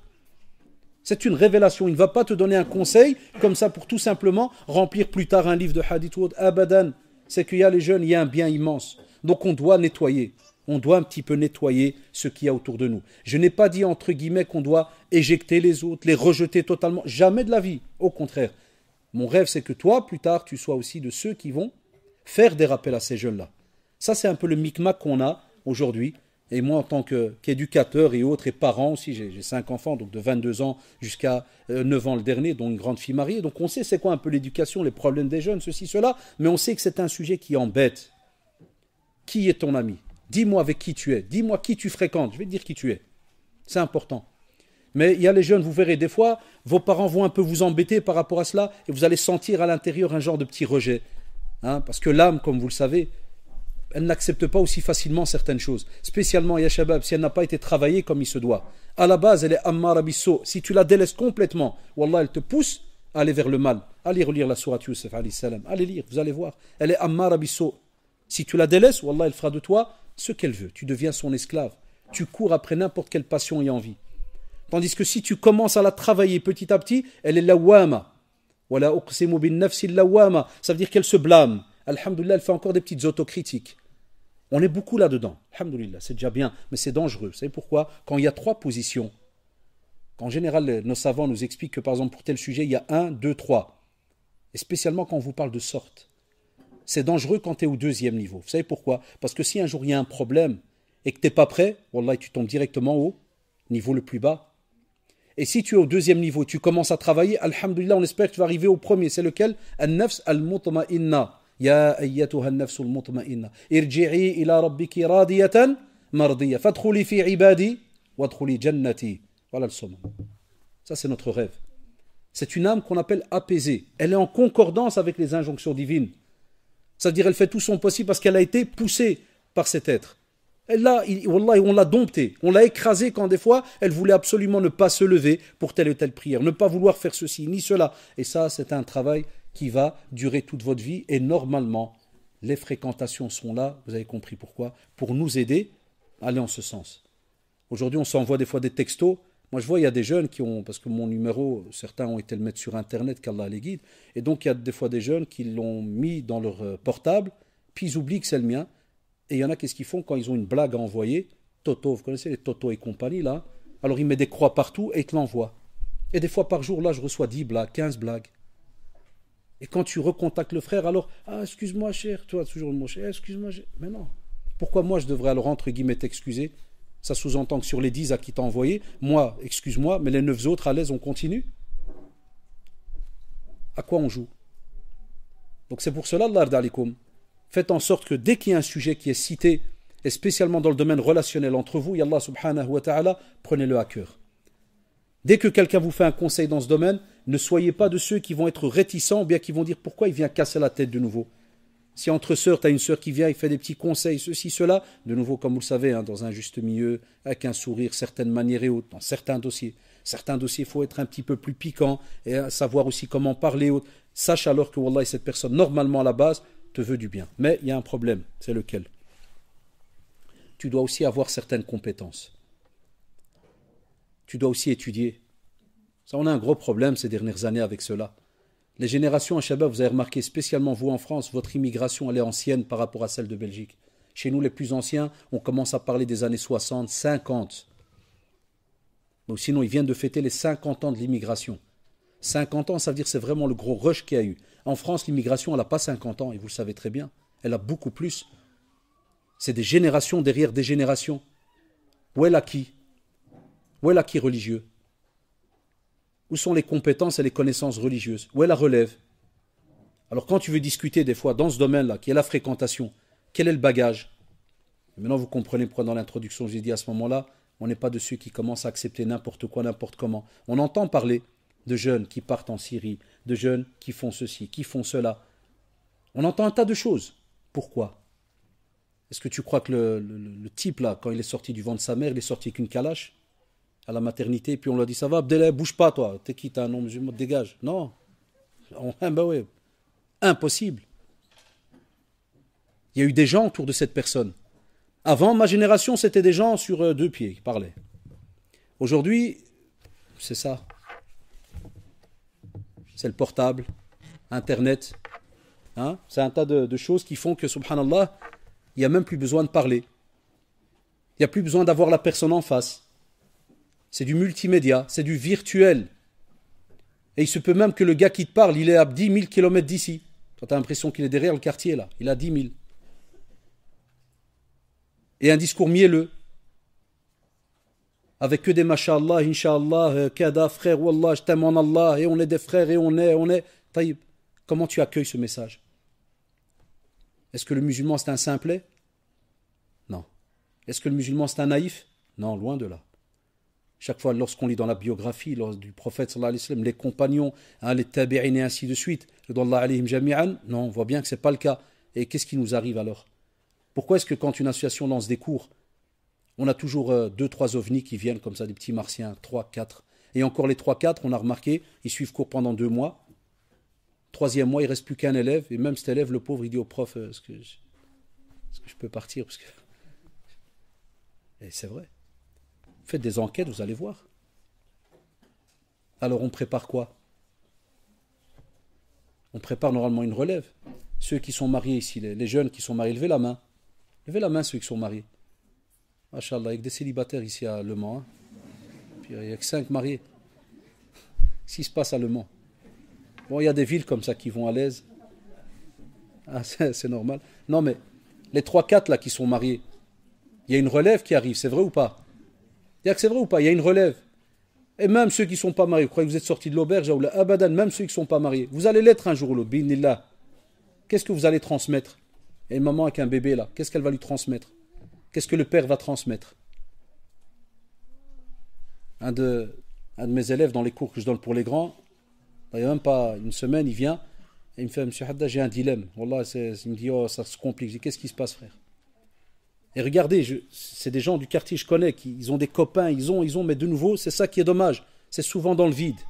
C'est une révélation. Il ne va pas te donner un conseil comme ça pour tout simplement remplir plus tard un livre de hadith ou autre. Abadan. C'est qu'il y a les jeunes, il y a un bien immense. Donc on doit nettoyer. On doit un petit peu nettoyer ce qu'il y a autour de nous. Je n'ai pas dit entre guillemets qu'on doit éjecter les autres, les rejeter totalement. Jamais de la vie. Au contraire. Mon rêve, c'est que toi, plus tard, tu sois aussi de ceux qui vont faire des rappels à ces jeunes-là. Ça, c'est un peu le micmac qu'on a aujourd'hui. Et moi, en tant qu'éducateur et autres, et parent aussi, j'ai 5 enfants, donc de 22 ans jusqu'à 9 ans le dernier, dont une grande fille mariée. Donc on sait c'est quoi un peu l'éducation, les problèmes des jeunes, ceci, cela. Mais on sait que c'est un sujet qui embête. Qui est ton ami? Dis-moi avec qui tu es. Dis-moi qui tu fréquentes. Je vais te dire qui tu es. C'est important. Mais il y a les jeunes, vous verrez, des fois, vos parents vont un peu vous embêter par rapport à cela, et vous allez sentir à l'intérieur un genre de petit rejet. Parce que l'âme, comme vous le savez, elle n'accepte pas aussi facilement certaines choses. Spécialement, ya Shabab, si elle n'a pas été travaillée comme il se doit. À la base, elle est ammara bisso. Si tu la délaisses complètement, Wallah, elle te pousse à aller vers le mal. Allez relire la sourate Yusuf, alayhi salam. Allez lire, vous allez voir. Elle est ammara bisso. Si tu la délaisses, Wallah, elle fera de toi ce qu'elle veut. Tu deviens son esclave. Tu cours après n'importe quelle passion et envie. Tandis que si tu commences à la travailler petit à petit, elle est lawama. Wala uqsimu bin nafsi lawama. Ça veut dire qu'elle se blâme. Alhamdulillah, elle fait encore des petites autocritiques. On est beaucoup là-dedans. Alhamdulillah, c'est déjà bien, mais c'est dangereux. Vous savez pourquoi? Quand il y a 3 positions, qu'en général, nos savants nous expliquent que, par exemple, pour tel sujet, il y a 1, 2, 3. Et spécialement quand on vous parle de sorte. C'est dangereux quand tu es au 2e niveau. Vous savez pourquoi? Parce que si un jour il y a un problème et que tu n'es pas prêt, Wallah, tu tombes directement au niveau le plus bas. Et si tu es au 2e niveau, tu commences à travailler, alhamdulillah, on espère que tu vas arriver au 1er. C'est lequel? An-nafs al-mutma'inna. يا أيتها النفس المطمئنة ارجعي إلى ربك راضية مرضية فادخلي في عبادي وادخلي جنتي. Voilà le summum. Ça, c'est notre rêve. C'est une âme qu'on appelle apaisée. Elle est en concordance avec les injonctions divines. C'est-à-dire, elle fait tout son possible parce qu'elle a été poussée par cet être. Wallah, on l'a domptée, on l'a écrasée quand des fois, elle voulait absolument ne pas se lever pour telle ou telle prière, ne pas vouloir faire ceci, ni cela. Et ça, c'est un travail qui va durer toute votre vie. Et normalement, les fréquentations sont là, vous avez compris pourquoi, pour nous aider à aller en ce sens. Aujourd'hui, on s'envoie des fois des textos. Moi, je vois, il y a des jeunes qui ont, parce que mon numéro, certains ont été le mettre sur Internet, qu'Allah les guide, et donc il y a des fois des jeunes qui l'ont mis dans leur portable, puis ils oublient que c'est le mien. Et il y en a, qu'est-ce qu'ils font quand ils ont une blague à envoyer? Toto, vous connaissez les Toto et compagnie, là? Alors, ils mettent des croix partout et ils te l'envoient. Et des fois par jour, là, je reçois 10 blagues, 15 blagues. Et quand tu recontactes le frère, alors, ah, excuse-moi, cher, toi, toujours le mot cher, excuse-moi, cher. Mais non. Pourquoi moi, je devrais alors, entre guillemets, t'excuser? Ça sous-entend que sur les 10 à qui t'as envoyé, moi, excuse-moi, mais les 9 autres, à l'aise, on continue? À quoi on joue? Donc, c'est pour cela, Allah d'alikum. Faites en sorte que dès qu'il y a un sujet qui est cité, et spécialement dans le domaine relationnel entre vous et Allah subhanahu wa ta'ala, prenez-le à cœur. Dès que quelqu'un vous fait un conseil dans ce domaine, ne soyez pas de ceux qui vont être réticents ou bien qui vont dire pourquoi il vient casser la tête de nouveau. Si entre sœurs, tu as une sœur qui vient, il fait des petits conseils, ceci, cela, de nouveau, comme vous le savez, dans un juste milieu, avec un sourire, certaines manières et autres, dans certains dossiers. Certains dossiers, il faut être un petit peu plus piquant et savoir aussi comment parler. Sache alors que, wallah, cette personne, normalement à la base, te veut du bien. Mais il y a un problème, c'est lequel? Tu dois aussi avoir certaines compétences. Tu dois aussi étudier. Ça, on a un gros problème ces dernières années avec cela. Les générations à Shabab, vous avez remarqué, spécialement vous en France, votre immigration, elle est ancienne par rapport à celle de Belgique. Chez nous, les plus anciens, on commence à parler des années 60, 50. Donc sinon, ils viennent de fêter les 50 ans de l'immigration. 50 ans, ça veut dire que c'est vraiment le gros rush qu'il y a eu. En France, l'immigration, elle n'a pas 50 ans, et vous le savez très bien. Elle a beaucoup plus. C'est des générations derrière des générations. Où est l'acquis? Où est l'acquis religieux? Où sont les compétences et les connaissances religieuses? Où est la relève? Alors quand tu veux discuter des fois dans ce domaine-là, qui est la fréquentation, quel est le bagage? Et maintenant vous comprenez pourquoi dans l'introduction j'ai dit à ce moment-là, On n'est pas de ceux qui commencent à accepter n'importe quoi, n'importe comment. On entend parler de jeunes qui partent en Syrie, de jeunes qui font ceci, qui font cela. On entend un tas de choses. Pourquoi? Est-ce que tu crois que le type là, quand il est sorti du ventre de sa mère, il est sorti avec une calache à la maternité, puis on lui a dit, ça va, Abdellah, bouge pas toi, t'es qui, t'es un homme musulman, dégage. Non. Ben ouais. Impossible. Il y a eu des gens autour de cette personne. Avant, ma génération, c'était des gens sur deux pieds qui parlaient. Aujourd'hui, c'est ça. C'est le portable, Internet. Hein? C'est un tas de choses qui font que, subhanallah, il n'y a même plus besoin de parler. Il n'y a plus besoin d'avoir la personne en face. C'est du multimédia, c'est du virtuel. Et il se peut même que le gars qui te parle, il est à 10 000 km d'ici. Toi, tu as l'impression qu'il est derrière le quartier, là. Il est à 10 000. Et un discours mielleux. Avec que des masha'Allah, insha'Allah, kada, frère, wallah, je t'aime en Allah, et on est des frères, et on est. Taïb. Comment tu accueilles ce message? Est-ce que le musulman c'est un simplet? Non. Est-ce que le musulman c'est un naïf? Non, loin de là. Chaque fois, lorsqu'on lit dans la biographie du prophète sallallahu alayhi wa sallam, les compagnons, les tabi'in et ainsi de suite, ridwallahu alayhim jami'an, non, on voit bien que ce n'est pas le cas. Et qu'est-ce qui nous arrive alors? Pourquoi est-ce que quand une association lance des cours, on a toujours 2-3 ovnis qui viennent comme ça, des petits martiens, 3-4. Et encore les 3-4, on a remarqué, ils suivent cours pendant 2 mois. 3e mois, il ne reste plus qu'un élève. Et même cet élève, le pauvre, il dit au prof, est-ce que je peux partir? Parce que... Et c'est vrai. Faites des enquêtes, vous allez voir. Alors on prépare quoi? On prépare normalement une relève. Ceux qui sont mariés ici, les jeunes qui sont mariés, levez la main. Levez la main ceux qui sont mariés. Masha'Allah, avec des célibataires ici à Le Mans. Hein. Puis il n'y a que 5 mariés. Qu'est-ce qui se passe à Le Mans? Bon, il y a des villes comme ça qui vont à l'aise. Ah, c'est normal. Non mais, les 3-4 là qui sont mariés, il y a une relève qui arrive, c'est vrai ou pas? Il y a que c'est vrai ou pas? Il y a une relève. Et même ceux qui ne sont pas mariés, vous croyez que vous êtes sortis de l'auberge, abadan, même ceux qui ne sont pas mariés, vous allez l'être un jour ou l'autre, bi'inillah. Qu'est-ce que vous allez transmettre? Et une maman avec un bébé là, qu'est-ce qu'elle va lui transmettre? Qu'est-ce que le père va transmettre? Un de mes élèves dans les cours que je donne pour les grands, il n'y a même pas une semaine, il vient et il me fait, Monsieur Hadda, j'ai un dilemme. Wallah, il me dit, oh, ça se complique. Je dis, qu'est-ce qui se passe, frère? Et regardez, c'est des gens du quartier, je connais, ils ont des copains, ils ont, mais de nouveau, c'est ça qui est dommage. C'est souvent dans le vide.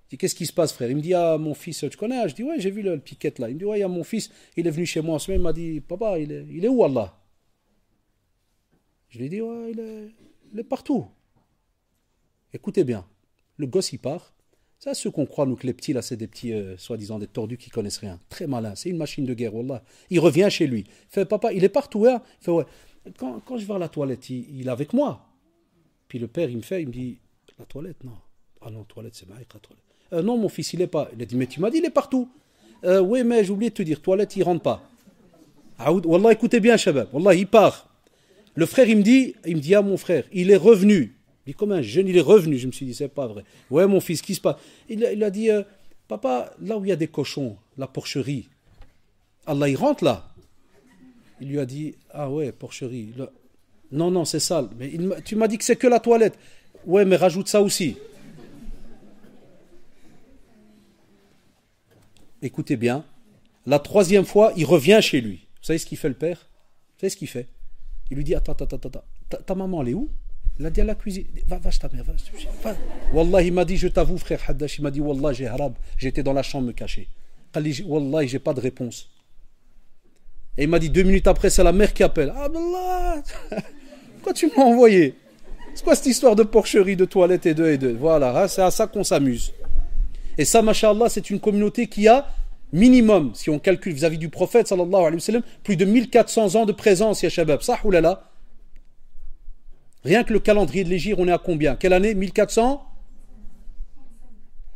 Je dis, qu'est-ce qui se passe, frère? Il me dit, ah, mon fils, tu connais? Je dis, ouais, j'ai vu le piquette là. Il me dit, ouais, il y a mon fils, il est venu chez moi en semaine, il m'a dit, papa, il est où, Allah? Je lui ai dit, ouais, il est partout. Écoutez bien, le gosse, il part. C'est ceux qu'on croit, nous, que les petits, là, c'est des petits, soi-disant, des tordus qui connaissent rien. Très malin, c'est une machine de guerre, wallah. Il revient chez lui. Il fait, papa, il est partout, hein? Il fait, ouais. Quand je vais à la toilette, il est avec moi. Puis le père, il me dit, la toilette, non. Ah non, toilette, c'est Maïk, la toilette. Non, mon fils, il est pas. Il a dit, mais tu m'as dit, il est partout. Oui, mais j'ai oublié de te dire, toilette, il rentre pas. Wallah, écoutez bien, Shabab. Wallah, il part. Le frère, il me dit, ah, mon frère, il est revenu. Il dit, comme un jeune, il est revenu. Je me suis dit, c'est pas vrai. Ouais, mon fils, qu'est-ce qui se passe? Il a dit, papa, là où il y a des cochons, la porcherie, Allah, il rentre là. Il lui a dit, ah ouais, porcherie. Là. Non, c'est sale. Mais tu m'as dit que c'est que la toilette. Ouais, mais rajoute ça aussi. Écoutez bien, la 3e fois, il revient chez lui. Vous savez ce qu'il fait le père? Vous savez ce qu'il fait? Il lui dit, attends, ta maman, elle est où? Il a dit à la cuisine, va chez ta mère. Wallah, il m'a dit, je t'avoue, frère Haddash, il m'a dit, Wallah, j'ai harab, j'étais dans la chambre me cacher. Wallah, j'ai pas de réponse. Et il m'a dit 2 minutes après, c'est la mère qui appelle. Ah, Allah, pourquoi tu m'as envoyé? C'est quoi cette histoire de porcherie, de toilette et de voilà, hein, c'est à ça qu'on s'amuse. Et ça, masha'Allah, c'est une communauté qui a minimum, si on calcule vis-à-vis du prophète, sallallahu alayhi wa sallam, plus de 1400 ans de présence, ya shabab. Ça, oulala. Rien que le calendrier de l'Hégire, on est à combien? Quelle année? 1400?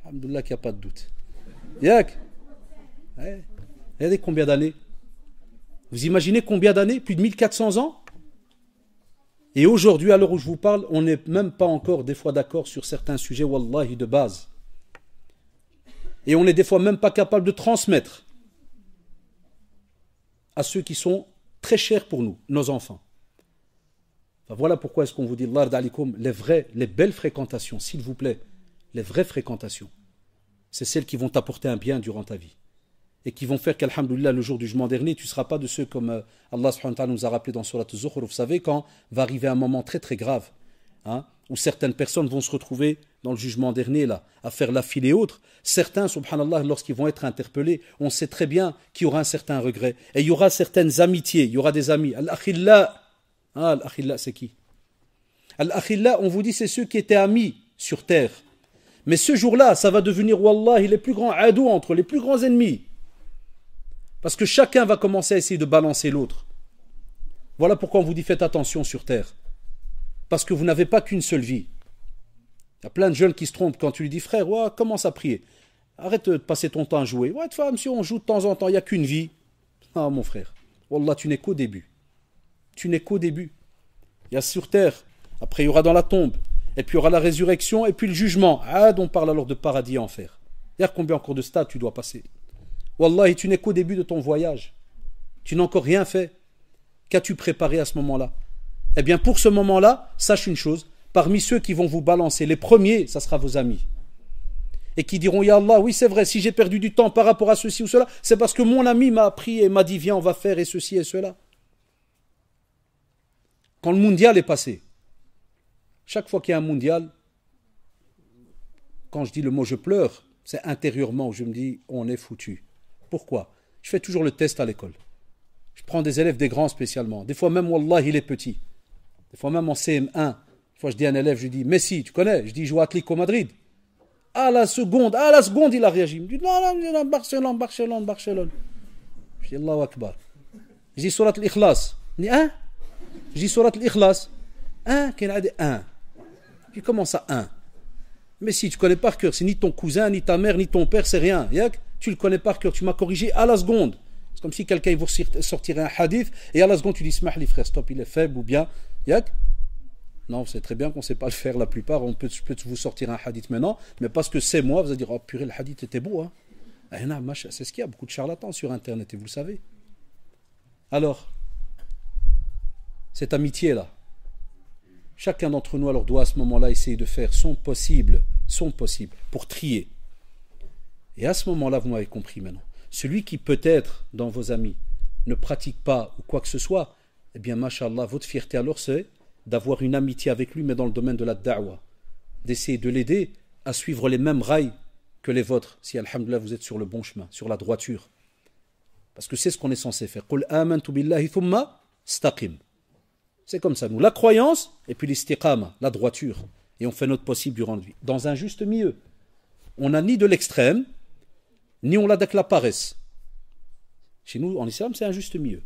Alhamdoulilah qu'il n'y a pas de doute. Yak. Regardez combien d'années? Vous imaginez combien d'années? Plus de 1400 ans? Et aujourd'hui, à l'heure où je vous parle, on n'est même pas encore des fois d'accord sur certains sujets, wallahi, de base. Et on n'est des fois même pas capable de transmettre à ceux qui sont très chers pour nous, nos enfants. Enfin, voilà pourquoi est-ce qu'on vous dit, les belles fréquentations, s'il vous plaît, les vraies fréquentations, c'est celles qui vont t'apporter un bien durant ta vie. Et qui vont faire qu'alhamdoulilah, le jour du jugement dernier, tu ne seras pas de ceux comme Allah subhanahu wa ta'ala nous a rappelé dans Surat Az-Zukhruf. Vous savez, quand va arriver un moment très très grave, où certaines personnes vont se retrouver dans le jugement dernier, là, à faire la file et autres. Certains, subhanallah, lorsqu'ils vont être interpellés, on sait très bien qu'il y aura un certain regret. Et il y aura certaines amitiés, il y aura des amis. Al-Akhilla, Al-Akhilla, c'est qui? Al-Akhilla, on vous dit, c'est ceux qui étaient amis sur terre. Mais ce jour-là, ça va devenir, wallahi, les plus grands adous entre les plus grands ennemis. Parce que chacun va commencer à essayer de balancer l'autre. Voilà pourquoi on vous dit faites attention sur terre. Parce que vous n'avez pas qu'une seule vie. Il y a plein de jeunes qui se trompent quand tu lui dis frère, ouais, commence à prier. Arrête de passer ton temps à jouer. Ouais, monsieur, on joue de temps en temps, il n'y a qu'une vie. Ah mon frère, wallah, tu n'es qu'au début. Tu n'es qu'au début. Il y a sur terre, après il y aura dans la tombe, et puis il y aura la résurrection, et puis le jugement. Ah, on parle alors de paradis et enfer. Il y a combien encore de stades tu dois passer? Wallahi, tu n'es qu'au début de ton voyage. Tu n'as encore rien fait. Qu'as-tu préparé à ce moment-là? Eh bien, pour ce moment-là, sache une chose. Parmi ceux qui vont vous balancer, les premiers, ça sera vos amis. Et qui diront, Ya Allah, oui c'est vrai, si j'ai perdu du temps par rapport à ceci ou cela, c'est parce que mon ami m'a appris et m'a dit, viens, on va faire et ceci et cela. Quand le mondial est passé, chaque fois qu'il y a un mondial, quand je dis le mot je pleure, c'est intérieurement où je me dis, on est foutu. Pourquoi? Je fais toujours le test à l'école. Je prends des élèves, des grands spécialement. Des fois même, wallah, il est petit. Des fois même en CM1. Des fois je dis à un élève, je dis, Messi, tu connais? Je dis, il joue à Atlético Madrid. À la seconde, il a réagi. Il me dit, non, Barcelone. Je dis, Allahu Akbar. Je dis, Surat al-Ikhlas. Il dit, hein? Je dis, Surat al-Ikhlas. Un, qu'il a dit, un. Je dis, comment ça, un? Mais si, tu connais par cœur, c'est ni ton cousin, ni ta mère, ni ton père, c'est rien. Tu le connais par cœur, tu m'as corrigé à la seconde. C'est comme si quelqu'un vous sortirait un hadith et à la seconde tu dis Smahli frère, stop, il est faible ou bien. Non, c'est très bien qu'on ne sait pas le faire la plupart. Je peux vous sortir un hadith maintenant, mais parce que c'est moi, vous allez dire oh purée, le hadith était beau. Hein. C'est ce qu'il y a, beaucoup de charlatans sur internet et vous le savez. Alors, cette amitié-là, chacun d'entre nous alors doit à ce moment-là essayer de faire son possible pour trier. Et à ce moment-là, vous m'avez compris maintenant. Celui qui peut-être dans vos amis ne pratique pas ou quoi que ce soit, eh bien, mashallah, votre fierté alors c'est d'avoir une amitié avec lui, mais dans le domaine de la da'wa, d'essayer de l'aider à suivre les mêmes rails que les vôtres, si alhamdoulilah vous êtes sur le bon chemin, sur la droiture. Parce que c'est ce qu'on est censé faire. Qul amantu billahi thumma istaqim. C'est comme ça, nous, la croyance et puis l'istiqama, la droiture. Et on fait notre possible durant la vie. Dans un juste milieu. On n'a ni de l'extrême, ni on l'a avec la paresse. Chez nous, en islam, c'est un juste milieu.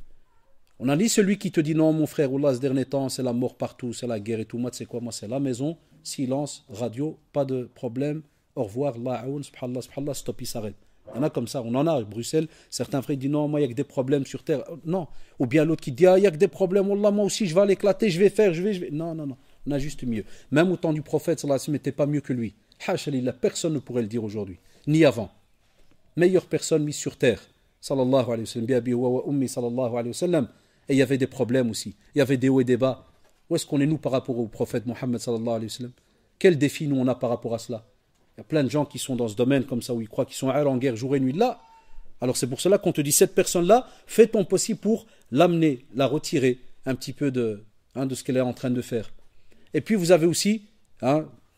On a ni celui qui te dit non, mon frère, Wallah, ce dernier temps, c'est la mort partout, c'est la guerre et tout. Moi, tu sais quoi, moi, c'est la maison, silence, radio, pas de problème, au revoir, la'oun, subhanallah, stop, il s'arrête. Il y en a comme ça, on en a à Bruxelles. Certains frères disent non, moi, il y a que des problèmes sur terre. Non. Ou bien l'autre qui dit ah, il y a que des problèmes, Wallah, moi aussi, je vais l'éclater, je vais faire, je vais. Non. On a juste mieux. Même au temps du prophète, sallallahu alayhi wa sallam, n'était pas mieux que lui. Hasha lillah, personne ne pourrait le dire aujourd'hui, ni avant. Meilleure personne mise sur terre, sallallahu alayhi wa sallam, bi abi wa ummi, sallallahu alayhi wa sallam. Et il y avait des problèmes aussi. Il y avait des hauts et des bas. Où est-ce qu'on est nous par rapport au prophète Mohammed sallallahu alayhi wa sallam? Quel défi nous on a par rapport à cela? Il y a plein de gens qui sont dans ce domaine comme ça où ils croient qu'ils sont en guerre jour et nuit là. Alors c'est pour cela qu'on te dit cette personne-là, fais ton possible pour l'amener, la retirer un petit peu de ce qu'elle est en train de faire. Et puis vous avez aussi,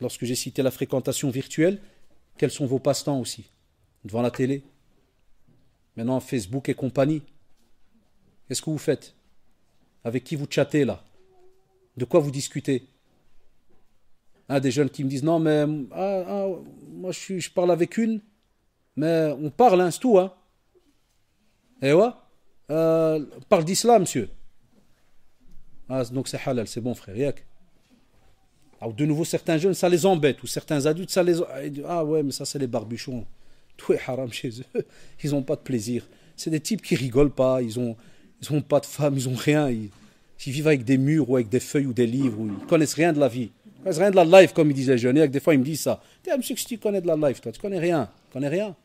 lorsque j'ai cité la fréquentation virtuelle, quels sont vos passe-temps aussi? Devant la télé, maintenant Facebook et compagnie. Qu'est-ce que vous faites? Avec qui vous chattez là? De quoi vous discutez? Des jeunes qui me disent non mais moi je parle avec une, mais on parle, c'est tout. Et ouais, on parle d'islam, monsieur. Donc c'est halal, c'est bon frère, yak. Alors de nouveau certains jeunes ça les embête, ou certains adultes ça les ouais mais ça c'est les barbichons. Tout est haram chez eux, ils n'ont pas de plaisir. C'est des types qui rigolent pas, ils ont pas de femmes, ils ont rien, ils vivent avec des murs ou avec des feuilles ou des livres, ou ils connaissent rien de la vie. Ils connaissent rien de la life comme ils disent les jeunes. Et des fois ils me disent ça. Monsieur, que tu connais de la life, toi, tu connais rien. Tu connais rien.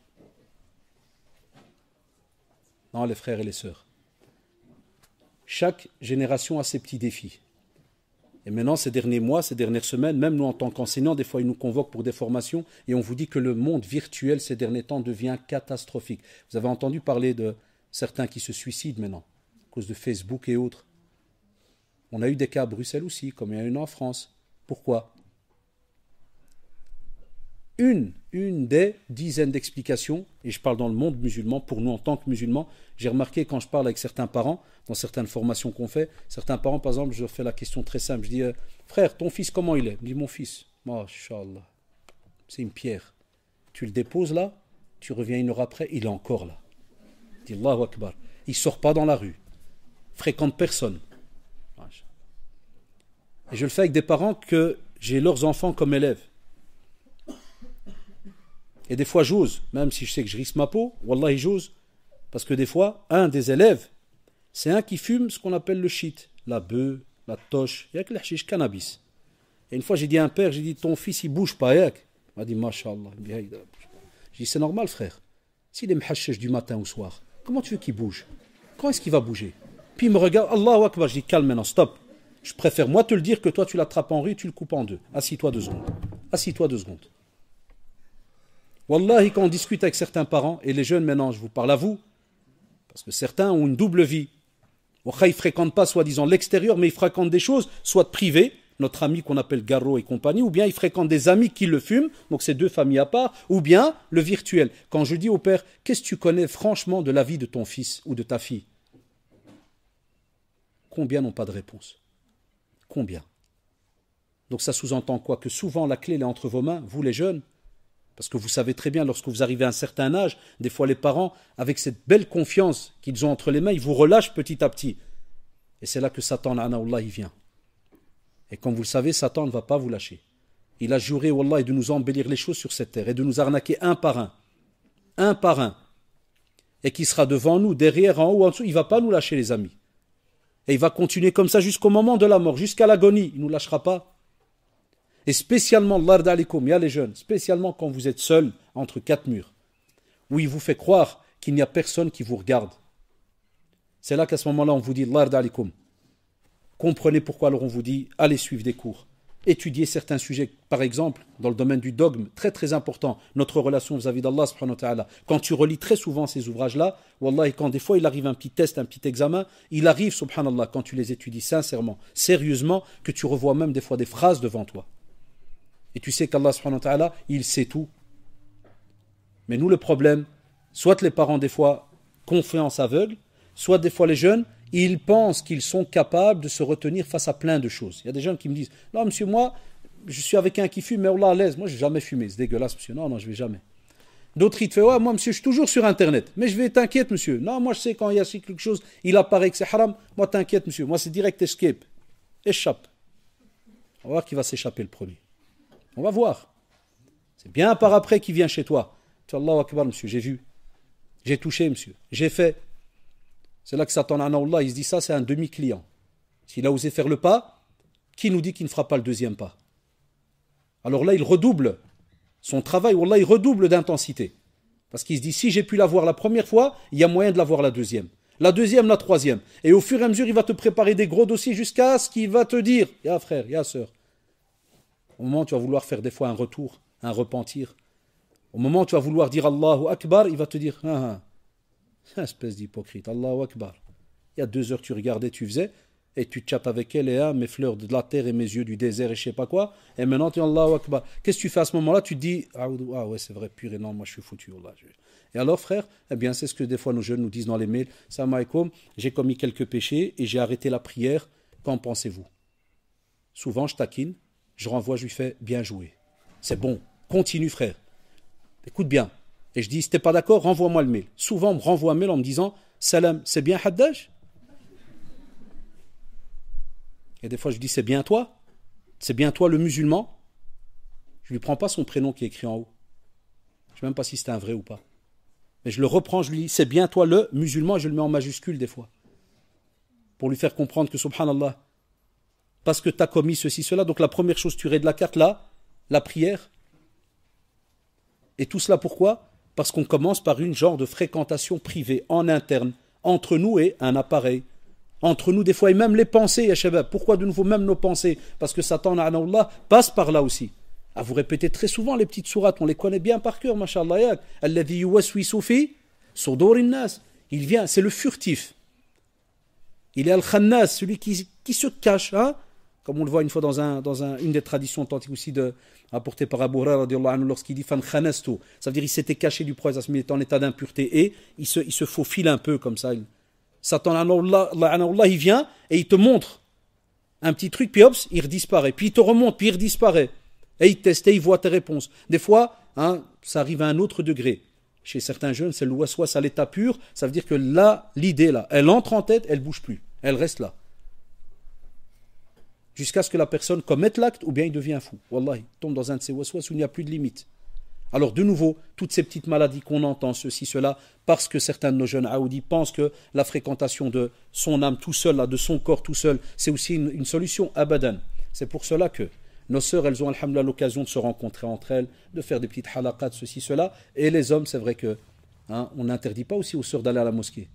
Non, les frères et les sœurs. Chaque génération a ses petits défis. Et maintenant, ces derniers mois, ces dernières semaines, même nous en tant qu'enseignants, des fois ils nous convoquent pour des formations et on vous dit que le monde virtuel ces derniers temps devient catastrophique. Vous avez entendu parler de certains qui se suicident maintenant à cause de Facebook et autres. On a eu des cas à Bruxelles aussi, comme il y en a eu en France. Pourquoi ? Une des dizaines d'explications, et je parle dans le monde musulman, pour nous en tant que musulmans, j'ai remarqué quand je parle avec certains parents, dans certaines formations qu'on fait, certains parents, par exemple, je leur fais la question très simple, je dis, frère, ton fils, comment il est ? Il me dit, mon fils, Masha'Allah, c'est une pierre. Tu le déposes là, tu reviens une heure après, il est encore là. Je dis, Allahu Akbar. Il ne sort pas dans la rue, fréquente personne. Et je le fais avec des parents que j'ai leurs enfants comme élèves. Et des fois j'ose, même si je sais que je risque ma peau, wallahi j'ose, parce que des fois, un des élèves, c'est un qui fume ce qu'on appelle le shit, la bœuf, la toche, il y a que le hashish, cannabis. Et une fois j'ai dit à un père, j'ai dit, ton fils il bouge pas, yak. Il m'a dit, Masha'Allah. J'ai dit, c'est normal frère, s'il est mhashish du matin au soir, comment tu veux qu'il bouge ? Quand est-ce qu'il va bouger ? Puis il me regarde, Allahu Akbar, je dis, calme maintenant, stop. Je préfère moi te le dire que toi tu l'attrapes en rue et tu le coupes en deux. Assis-toi 2 secondes. Assis-toi 2 secondes. Wallahi, quand on discute avec certains parents, et les jeunes maintenant, je vous parle à vous, parce que certains ont une double vie. Ils ne fréquentent pas soi-disant l'extérieur, mais ils fréquentent des choses, soit privées, notre ami qu'on appelle Garro et compagnie, ou bien ils fréquentent des amis qui le fument, donc c'est 2 familles à part, ou bien le virtuel. Quand je dis au père, qu'est-ce que tu connais franchement de la vie de ton fils ou de ta fille ? Combien n'ont pas de réponse ? Combien ? Donc ça sous-entend quoi ? Que souvent la clé elle est entre vos mains, vous les jeunes. Parce que vous savez très bien, lorsque vous arrivez à un certain âge, des fois les parents, avec cette belle confiance qu'ils ont entre les mains, ils vous relâchent petit à petit. Et c'est là que Satan, il vient. Et comme vous le savez, Satan ne va pas vous lâcher. Il a juré, wallah, de nous embellir les choses sur cette terre et de nous arnaquer un par un. Un par un. Et qui sera devant nous, derrière, en haut, en dessous. Il ne va pas nous lâcher, les amis. Et il va continuer comme ça jusqu'au moment de la mort, jusqu'à l'agonie. Il ne nous lâchera pas. Et spécialement, l'ard alikum, il y a les jeunes, spécialement quand vous êtes seuls entre 4 murs, où il vous fait croire qu'il n'y a personne qui vous regarde. C'est là qu'à ce moment-là, on vous dit l'ard alikum. Comprenez pourquoi alors on vous dit allez suivre des cours. Étudier certains sujets, par exemple, dans le domaine du dogme, très très important, notre relation vis-à-vis d'Allah subhanahu wa ta'ala. Quand tu relis très souvent ces ouvrages-là, wallah, quand des fois il arrive un petit test, un petit examen, il arrive, subhanallah, quand tu les étudies sincèrement, sérieusement, que tu revois même des fois des phrases devant toi. Et tu sais qu'Allah subhanahu wa ta'ala, il sait tout. Mais nous, le problème, soit les parents, des fois, confiance aveugle, soit des fois les jeunes, ils pensent qu'ils sont capables de se retenir face à plein de choses. Il y a des jeunes qui me disent, non monsieur, moi, je suis avec un qui fume, mais Allah à l'aise, moi je n'ai jamais fumé, c'est dégueulasse monsieur, non, je ne vais jamais. D'autres, ils te font, ouais, moi monsieur, je suis toujours sur Internet, mais je vais, t'inquiète monsieur, non, moi je sais quand il y a quelque chose, il apparaît que c'est haram, moi t'inquiète monsieur, moi c'est direct escape, échappe. On va voir qui va s'échapper le premier. On va voir. C'est bien par après qu'il vient chez toi. Tu dis, Allahu Akbar monsieur, j'ai vu, j'ai touché monsieur, j'ai fait. C'est là que Satan, il se dit ça, c'est un demi-client. S'il a osé faire le pas, qui nous dit qu'il ne fera pas le deuxième pas? Alors là, il redouble son travail, wallah, il redouble d'intensité. Parce qu'il se dit, si j'ai pu l'avoir la première fois, il y a moyen de l'avoir la deuxième. La deuxième, la troisième. Et au fur et à mesure, il va te préparer des gros dossiers jusqu'à ce qu'il va te dire, ya frère, ya sœur. Au moment où tu vas vouloir faire des fois un retour, un repentir, au moment où tu vas vouloir dire Allahu Akbar, il va te dire, espèce d'hypocrite, Allahu Akbar. Il y a 2 heures tu regardais, tu faisais, et tu chattes avec elle, et mes fleurs de la terre et mes yeux du désert et je sais pas quoi, et maintenant tu dis Allahu Akbar. Qu'est-ce que tu fais à ce moment-là? Tu te dis, ah ouais c'est vrai, pur et non, moi je suis foutu. Allah. Et alors frère, eh bien c'est ce que des fois nos jeunes nous disent dans les mails, salam alaikum, j'ai commis quelques péchés et j'ai arrêté la prière, qu'en pensez-vous? Souvent je taquine, je renvoie, je lui fais, bien joué. C'est bon, continue frère. Écoute bien. Et je dis, si t'es pas d'accord, renvoie-moi le mail. Souvent, on me renvoie un mail en me disant, salam, c'est bien Haddaj? Et des fois, je dis, c'est bien toi? C'est bien toi le musulman? Je lui prends pas son prénom qui est écrit en haut. Je sais même pas si c'est un vrai ou pas. Mais je le reprends, je lui dis, c'est bien toi le musulman, et je le mets en majuscule des fois. Pour lui faire comprendre que, subhanallah, parce que tu as commis ceci, cela, donc la première chose, tu raides la carte là, la prière. Et tout cela pourquoi? Parce qu'on commence par une genre de fréquentation privée, en interne, entre nous et un appareil, Entre nous, des fois, et même les pensées, ya shabab. Pourquoi de nouveau même nos pensées? Parce que Satan, Allah, passe par là aussi. Ah, vous répétez très souvent les petites sourates, on les connaît bien par cœur, mashallah. Alladhi yuwaswisu fi sudurin nas. Il vient, c'est le furtif. Il est al-khannas, celui qui se cache, hein? Comme on le voit une fois dans une des traditions authentiques aussi rapportées par Abu Huraira lorsqu'il dit fan khanastu, ça veut dire il s'était caché du prophète, il était en état d'impureté et il se faufile un peu comme ça. Satan, Allah, il vient et il te montre un petit truc, puis hop, il redisparaît, puis il te remonte, puis il redisparaît. Et il teste et il voit tes réponses. Des fois, hein, ça arrive à un autre degré. Chez certains jeunes, c'est le waswas à l'état pur, ça veut dire que là, l'idée, là, elle entre en tête, elle ne bouge plus, elle reste là. Jusqu'à ce que la personne commette l'acte ou bien il devient fou. Wallah, il tombe dans un de ces waswas où il n'y a plus de limite. Alors de nouveau, toutes ces petites maladies qu'on entend, ceci, cela, parce que certains de nos jeunes aoudis pensent que la fréquentation de son âme tout seul, là, de son corps tout seul, c'est aussi une solution abadan. C'est pour cela que nos sœurs, elles ont alhamdoulilah l'occasion de se rencontrer entre elles, de faire des petites halaqat, ceci, cela. Et les hommes, c'est vrai que on n'interdit pas aussi aux sœurs d'aller à la mosquée.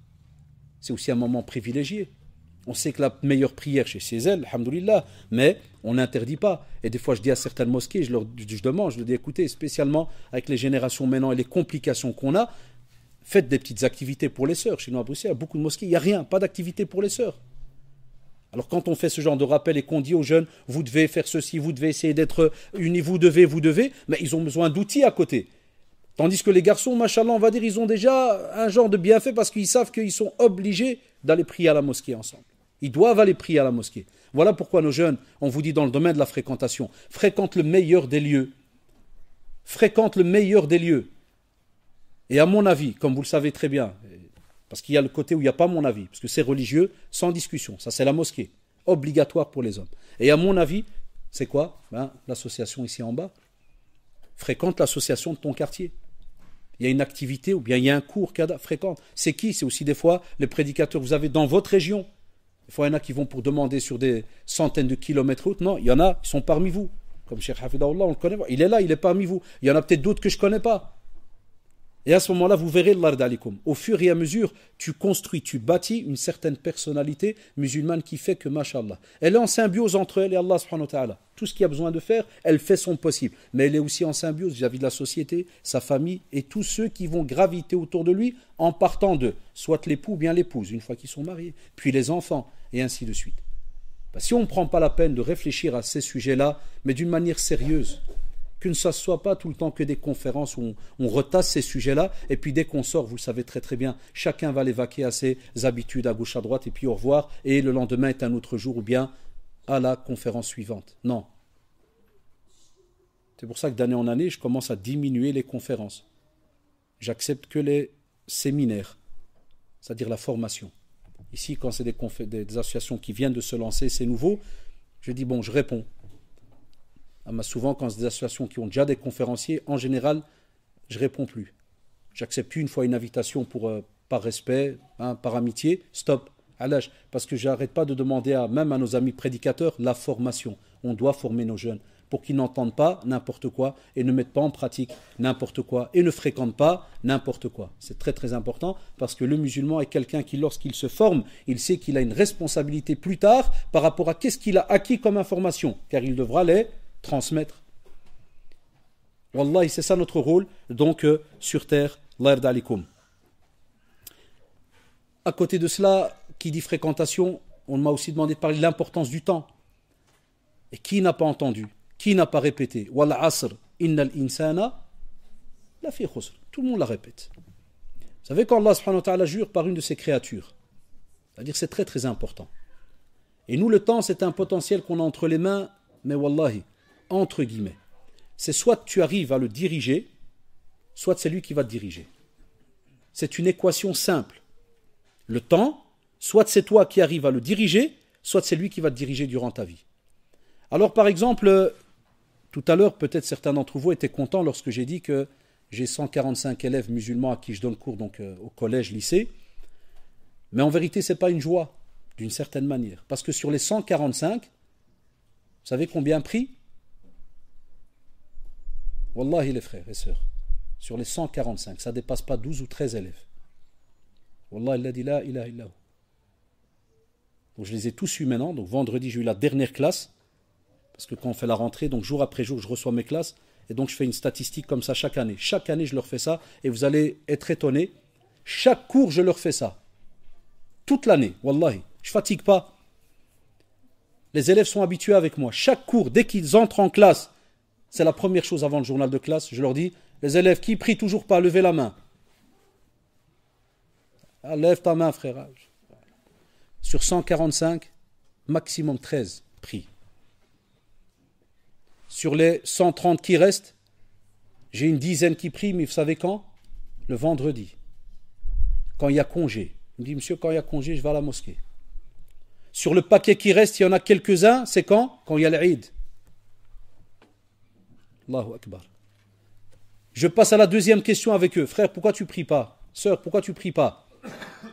C'est aussi un moment privilégié. On sait que la meilleure prière chez elles, alhamdoulilah, mais on n'interdit pas. Et des fois, je dis à certaines mosquées, je leur dis, écoutez, spécialement avec les générations maintenant et les complications qu'on a, faites des petites activités pour les sœurs. Chez nous à Bruxelles, il y a beaucoup de mosquées, il n'y a rien, pas d'activité pour les sœurs. Alors quand on fait ce genre de rappel et qu'on dit aux jeunes, vous devez faire ceci, vous devez essayer d'être unis, vous devez, mais ils ont besoin d'outils à côté. Tandis que les garçons, machallah, on va dire, ils ont déjà un genre de bienfait parce qu'ils savent qu'ils sont obligés d'aller prier à la mosquée ensemble. Ils doivent aller prier à la mosquée. Voilà pourquoi nos jeunes, on vous dit dans le domaine de la fréquentation, fréquente le meilleur des lieux. Fréquente le meilleur des lieux. Et à mon avis, comme vous le savez très bien, parce qu'il y a le côté où il n'y a pas mon avis, parce que c'est religieux, sans discussion. Ça, c'est la mosquée, obligatoire pour les hommes. Et à mon avis, c'est quoi? L'association ici en bas. Fréquente l'association de ton quartier. Il y a une activité ou bien il y a un cours fréquente. C'est qui? C'est aussi des fois les prédicateurs que vous avez dans votre région. Des fois, il y en a qui vont pour demander sur des centaines de kilomètres route. Non, il y en a qui sont parmi vous. Comme Cheikh Hafidahullah, on le connaît. Il est là, il est parmi vous. Il y en a peut-être d'autres que je ne connais pas. Et à ce moment-là, vous verrez l'ard alikum. Au fur et à mesure, tu construis, tu bâtis une certaine personnalité musulmane qui fait que, mashallah, elle est en symbiose entre elle et Allah subhanahu wa ta'ala. Tout ce qu'il y a besoin de faire, elle fait son possible. Mais elle est aussi en symbiose vis-à-vis de la société, sa famille et tous ceux qui vont graviter autour de lui en partant de soit l'époux ou bien l'épouse, une fois qu'ils sont mariés, puis les enfants, et ainsi de suite. Si on ne prend pas la peine de réfléchir à ces sujets-là, mais d'une manière sérieuse, que ce ne soit pas tout le temps que des conférences où on retasse ces sujets-là, et puis dès qu'on sort, vous le savez très très bien, chacun va les vaquer à ses habitudes à gauche à droite, et puis au revoir, et le lendemain est un autre jour, ou bien à la conférence suivante. Non. C'est pour ça que d'année en année, je commence à diminuer les conférences. J'accepte que les séminaires, c'est-à-dire la formation. Ici, quand c'est des associations qui viennent de se lancer, c'est nouveau, je dis bon, je réponds. Souvent, quand c'est des associations qui ont déjà des conférenciers, en général, je ne réponds plus. J'accepte une fois une invitation par respect, par amitié, stop, à l'âge. Parce que je n'arrête pas de demander même à nos amis prédicateurs la formation. On doit former nos jeunes pour qu'ils n'entendent pas n'importe quoi et ne mettent pas en pratique n'importe quoi et ne fréquentent pas n'importe quoi. C'est très très important parce que le musulman est quelqu'un qui, lorsqu'il se forme, il sait qu'il a une responsabilité plus tard par rapport à qu'est-ce qu'il a acquis comme information, car il devra les transmettre. Wallahi, c'est ça notre rôle, donc sur terre, l'ard alikum. À côté de cela, qui dit fréquentation, on m'a aussi demandé de parler de l'importance du temps. Et qui n'a pas entendu? Qui n'a pas répété? Wal asr, innal insana la fi khusr. Tout le monde la répète. Vous savez, quand Allah subhanahu wa ta'ala jure par une de ses créatures, c'est-à-dire c'est très très important. Et nous, le temps, c'est un potentiel qu'on a entre les mains, mais wallahi, entre guillemets. C'est soit tu arrives à le diriger, soit c'est lui qui va te diriger. C'est une équation simple. Le temps, soit c'est toi qui arrives à le diriger, soit c'est lui qui va te diriger durant ta vie. Alors par exemple, tout à l'heure, peut-être certains d'entre vous étaient contents lorsque j'ai dit que j'ai 145 élèves musulmans à qui je donne cours donc, au collège, lycée. Mais en vérité, ce n'est pas une joie, d'une certaine manière. Parce que sur les 145, vous savez combien pris? Wallahi les frères et sœurs, sur les 145, ça ne dépasse pas 12 ou 13 élèves. Wallahi, il a dit la ilaha illahu. Donc je les ai tous eus maintenant. Donc vendredi, j'ai eu la dernière classe. Parce que quand on fait la rentrée, donc jour après jour, je reçois mes classes. Et donc je fais une statistique comme ça chaque année. Chaque année, je leur fais ça. Et vous allez être étonnés. Chaque cours, je leur fais ça. Toute l'année, wallahi. Je ne fatigue pas. Les élèves sont habitués avec moi. Chaque cours, dès qu'ils entrent en classe, c'est la première chose avant le journal de classe. Je leur dis, les élèves qui prient toujours pas, levez la main. Ah, lève ta main, frère. Sur 145, maximum 13 prient. Sur les 130 qui restent, j'ai une dizaine qui prient, mais vous savez quand? Le vendredi. Quand il y a congé. Il me dit, monsieur, quand il y a congé, je vais à la mosquée. Sur le paquet qui reste, il y en a quelques-uns, c'est quand? Quand il y a l'Eid. Allahu Akbar. Je passe à la deuxième question avec eux. Frère, pourquoi tu pries pas? Sœur, pourquoi tu pries pas?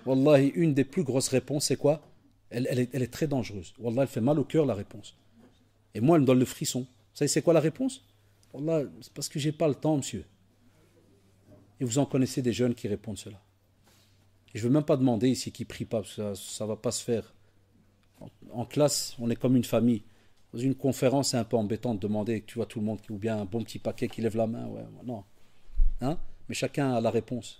Wallahi, une des plus grosses réponses, c'est quoi? Elle est très dangereuse. Wallah, elle fait mal au cœur, la réponse. Et moi, elle me donne le frisson. Vous savez, c'est quoi la réponse? Wallah, c'est parce que j'ai pas le temps, monsieur. Et vous en connaissez des jeunes qui répondent cela. Et je ne veux même pas demander ici qu'ils ne prient pas, parce que ça ne va pas se faire. En classe, on est comme une famille. Dans une conférence, c'est un peu embêtant de demander que tu vois tout le monde, ou bien un bon petit paquet qui lève la main. Ouais, non. Hein? Mais chacun a la réponse.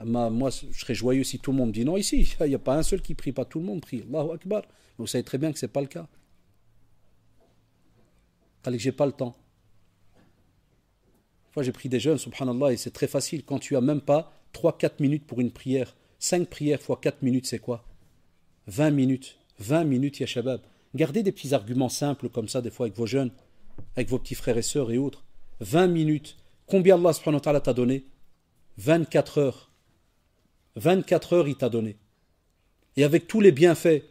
Moi, je serais joyeux si tout le monde dit non. Ici, il n'y a pas un seul qui ne prie pas, tout le monde prie. Allahu Akbar. Mais vous savez très bien que ce n'est pas le cas. Que j'ai pas le temps. Une fois, j'ai pris des jeunes, subhanallah, et c'est très facile. Quand tu n'as même pas 3-4 minutes pour une prière, 5 prières fois 4 minutes, c'est quoi? 20 minutes. 20 minutes, ya shabab. Gardez des petits arguments simples comme ça, des fois, avec vos jeunes, avec vos petits frères et sœurs et autres. 20 minutes. Combien Allah subhanahu wa ta'ala t'a donné? 24 heures. 24 heures, il t'a donné. Et avec tous les bienfaits.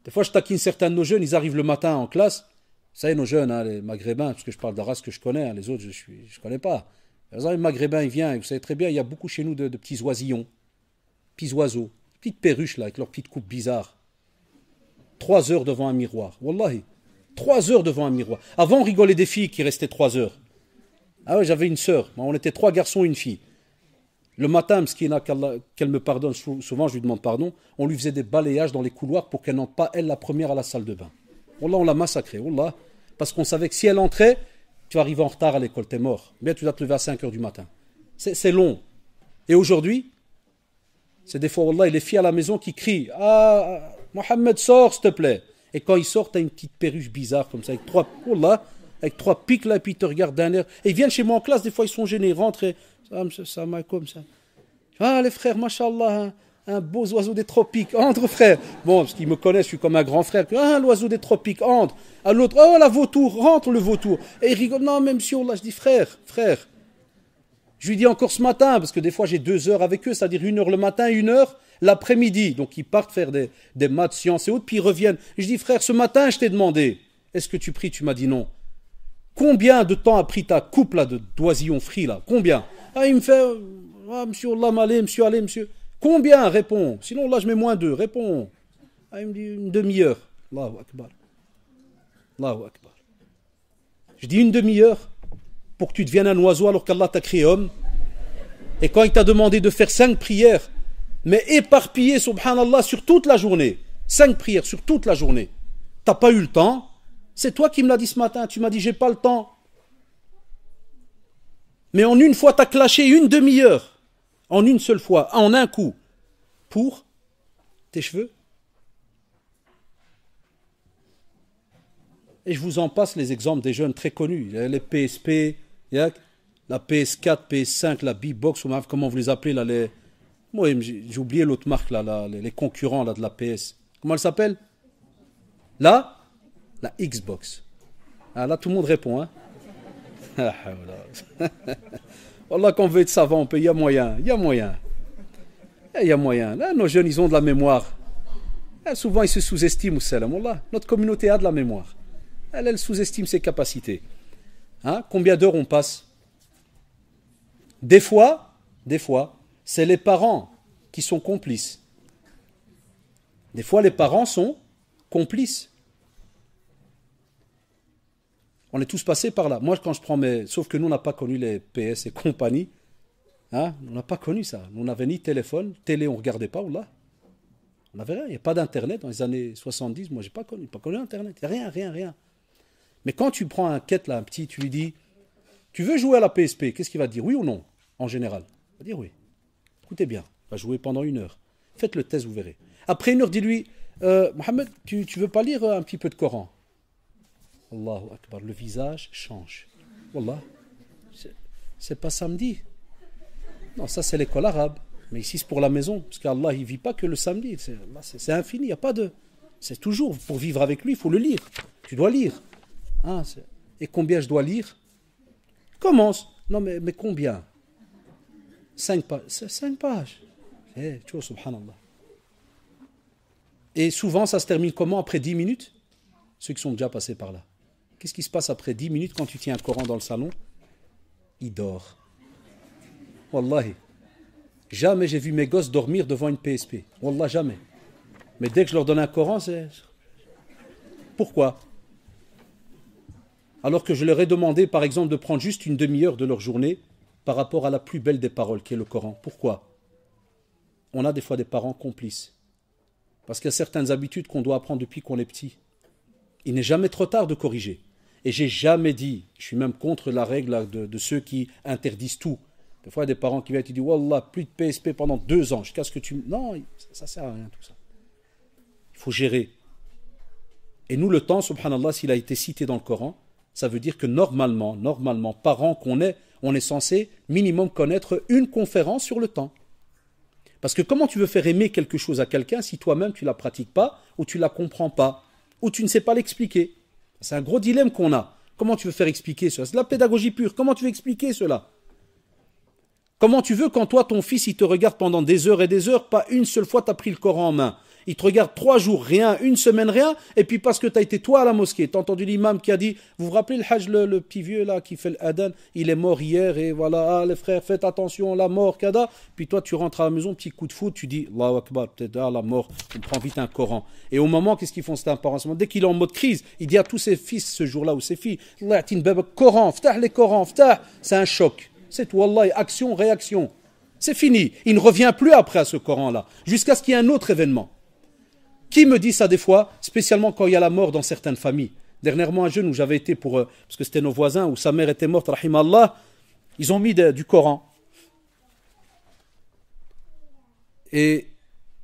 Des fois, je taquine certains de nos jeunes, ils arrivent le matin en classe. Vous savez, nos jeunes, hein, les maghrébins, parce que je parle de la race que je connais, hein, les autres, je ne connais pas. Les maghrébins, ils viennent, et vous savez très bien, il y a beaucoup chez nous de petits oisillons, petits oiseaux, petites perruches là, avec leurs petites coupes bizarres. 3 heures devant un miroir, wallahi. 3 heures devant un miroir. Avant, on rigolait des filles qui restaient 3 heures. Ah ouais, j'avais une sœur, on était 3 garçons et une fille. Le matin, qu'elle me pardonne, souvent je lui demande pardon, on lui faisait des balayages dans les couloirs pour qu'elle n'entre pas, elle, la première à la salle de bain. Wallah, on l'a massacrée, wallah, parce qu'on savait que si elle entrait, tu vas arriver en retard à l'école, t'es mort. Bien, tu dois te lever à 5 heures du matin. C'est long. Et aujourd'hui, c'est des fois, wallah, les filles à la maison qui crient, ah, Mohamed, sors, s'il te plaît. Et quand il sort, t'as une petite perruche bizarre comme ça, avec 3, wallah, avec 3 pics là, et puis ils te regardent d'un air. Et ils viennent chez moi en classe, des fois ils sont gênés, ils rentrent et ça m'a comme ça. Ah, les frères, mashallah, un beau oiseau des tropiques, entre frère. Bon, parce qu'ils me connaissent, je suis comme un grand frère. Ah, l'oiseau des tropiques, entre. À l'autre, oh, la vautour, rentre le vautour. Et il rigole, non, même si on l'a, je dis, frère. Je lui dis encore ce matin, parce que des fois j'ai 2 heures avec eux, c'est-à-dire 1 heure le matin, 1 heure l'après-midi. Donc ils partent faire des maths, sciences et autres, puis ils reviennent. Je dis, frère, ce matin, je t'ai demandé, est-ce que tu pries? Tu m'as dit non. Combien de temps a pris ta coupe là d'oisillon frit là? Combien? Ah, il me fait, ah, monsieur, Allah m'allez, monsieur, allez, monsieur. Combien? Réponds. Sinon, là, je mets -2. Réponds. Ah, il me dit une demi-heure. Allahu Akbar. Allahu Akbar. Je dis une demi-heure pour que tu deviennes un oiseau alors qu'Allah t'a créé homme. Et quand il t'a demandé de faire 5 prières, mais éparpillées, subhanallah, sur toute la journée. 5 prières sur toute la journée. T'as pas eu le temps. C'est toi qui me l'as dit ce matin. Tu m'as dit, j'ai pas le temps. Mais en une fois, tu as clashé une demi-heure. En une seule fois, en un coup. Pour tes cheveux. Et je vous en passe les exemples des jeunes très connus. Les PSP, la PS4, PS5, la B-Box, comment vous les appelez là, moi, j'ai oublié l'autre marque, là, les concurrents là, de la PS. Comment elle s'appelle? Là, la Xbox. Ah, là, tout le monde répond. Hein. Wallah, quand on veut être savant, il y a moyen. Il y a moyen. Là, nos jeunes, ils ont de la mémoire. Là, souvent, ils se sous-estiment. Wallah, notre communauté a de la mémoire. Elle sous-estime ses capacités. Hein? Combien d'heures on passe? Des fois, c'est les parents qui sont complices. Des fois, les parents sont complices. On est tous passés par là. Moi, quand je prends sauf que nous, on n'a pas connu les PS et compagnie. Hein? On n'a pas connu ça. On n'avait ni téléphone, télé, on ne regardait pas. Là. On n'avait rien. Il n'y a pas d'Internet dans les années 70. Moi, je n'ai pas connu Internet. Il n'y a rien. Mais quand tu prends un quête, là, un petit, tu lui dis, tu veux jouer à la PSP, qu'est-ce qu'il va te dire? Oui ou non? En général. Il va dire oui. Écoutez bien, il va jouer pendant 1 heure. Faites le test, vous verrez. Après 1 heure, dis-lui, Mohamed, tu veux pas lire un petit peu de Coran? Allahu Akbar, le visage change. Wallah, c'est pas samedi. Non, ça c'est l'école arabe. Mais ici c'est pour la maison. Parce qu'Allah, il ne vit pas que le samedi. C'est infini, il n'y a pas de... C'est toujours, pour vivre avec lui, il faut le lire. Tu dois lire. Ah, et combien je dois lire? Commence. Non, mais combien? 5 pages. 5 pages. Tu vois, subhanallah. Et souvent, ça se termine comment? Après 10 minutes? Ceux qui sont déjà passés par là. Qu'est-ce qui se passe après 10 minutes quand tu tiens un Coran dans le salon? Il dort. Wallahi. Jamais j'ai vu mes gosses dormir devant une PSP. Wallah, jamais. Mais dès que je leur donne un Coran, c'est... Pourquoi? Alors que je leur ai demandé, par exemple, de prendre juste une demi-heure de leur journée par rapport à la plus belle des paroles, qui est le Coran. Pourquoi? On a des fois des parents complices. Parce qu'il y a certaines habitudes qu'on doit apprendre depuis qu'on est petit. Il n'est jamais trop tard de corriger. Et j'ai jamais dit, je suis même contre la règle de ceux qui interdisent tout. Des fois, il y a des parents qui viennent et qui disent « Wallah, plus de PSP pendant 2 ans, jusqu'à ce que tu... » Non, ça ne sert à rien tout ça. Il faut gérer. Et nous, le temps, subhanallah, s'il a été cité dans le Coran, ça veut dire que normalement, parents qu'on est, on est censé minimum connaître une conférence sur le temps. Parce que comment tu veux faire aimer quelque chose à quelqu'un si toi-même tu ne la pratiques pas, ou tu ne la comprends pas, ou tu ne sais pas l'expliquer? C'est un gros dilemme qu'on a. Comment tu veux faire expliquer cela? C'est de la pédagogie pure. Comment tu veux expliquer cela? Comment tu veux quand toi, ton fils, il te regarde pendant des heures et des heures, pas une seule fois tu as pris le Coran en main? Il te regarde 3 jours, rien, 1 semaine, rien, et puis parce que tu as été toi à la mosquée, tu as entendu l'imam qui a dit, vous vous rappelez le hajj, le petit vieux là qui fait l'adhan, il est mort hier, et voilà, ah, les frères, faites attention, la mort, kada. Puis toi, tu rentres à la maison, petit coup de foot, tu dis, Allahu Akbar, peut-être, ah, la mort, on prend vite un Coran. Et au moment, qu'est-ce qu'ils font, c'est un parent? Dès qu'il est en mode crise, il dit à tous ses fils ce jour-là, ou ses filles, Coran, ftah les Corans, ftah, c'est un choc. C'est tout, Wallah, action, réaction. C'est fini. Il ne revient plus après à ce Coran-là, jusqu'à ce qu'il y ait un autre événement. Qui me dit ça des fois, spécialement quand il y a la mort dans certaines familles? Dernièrement, un jeune où j'avais été parce que c'était nos voisins, où sa mère était morte, rahimallah, ils ont mis du Coran. Et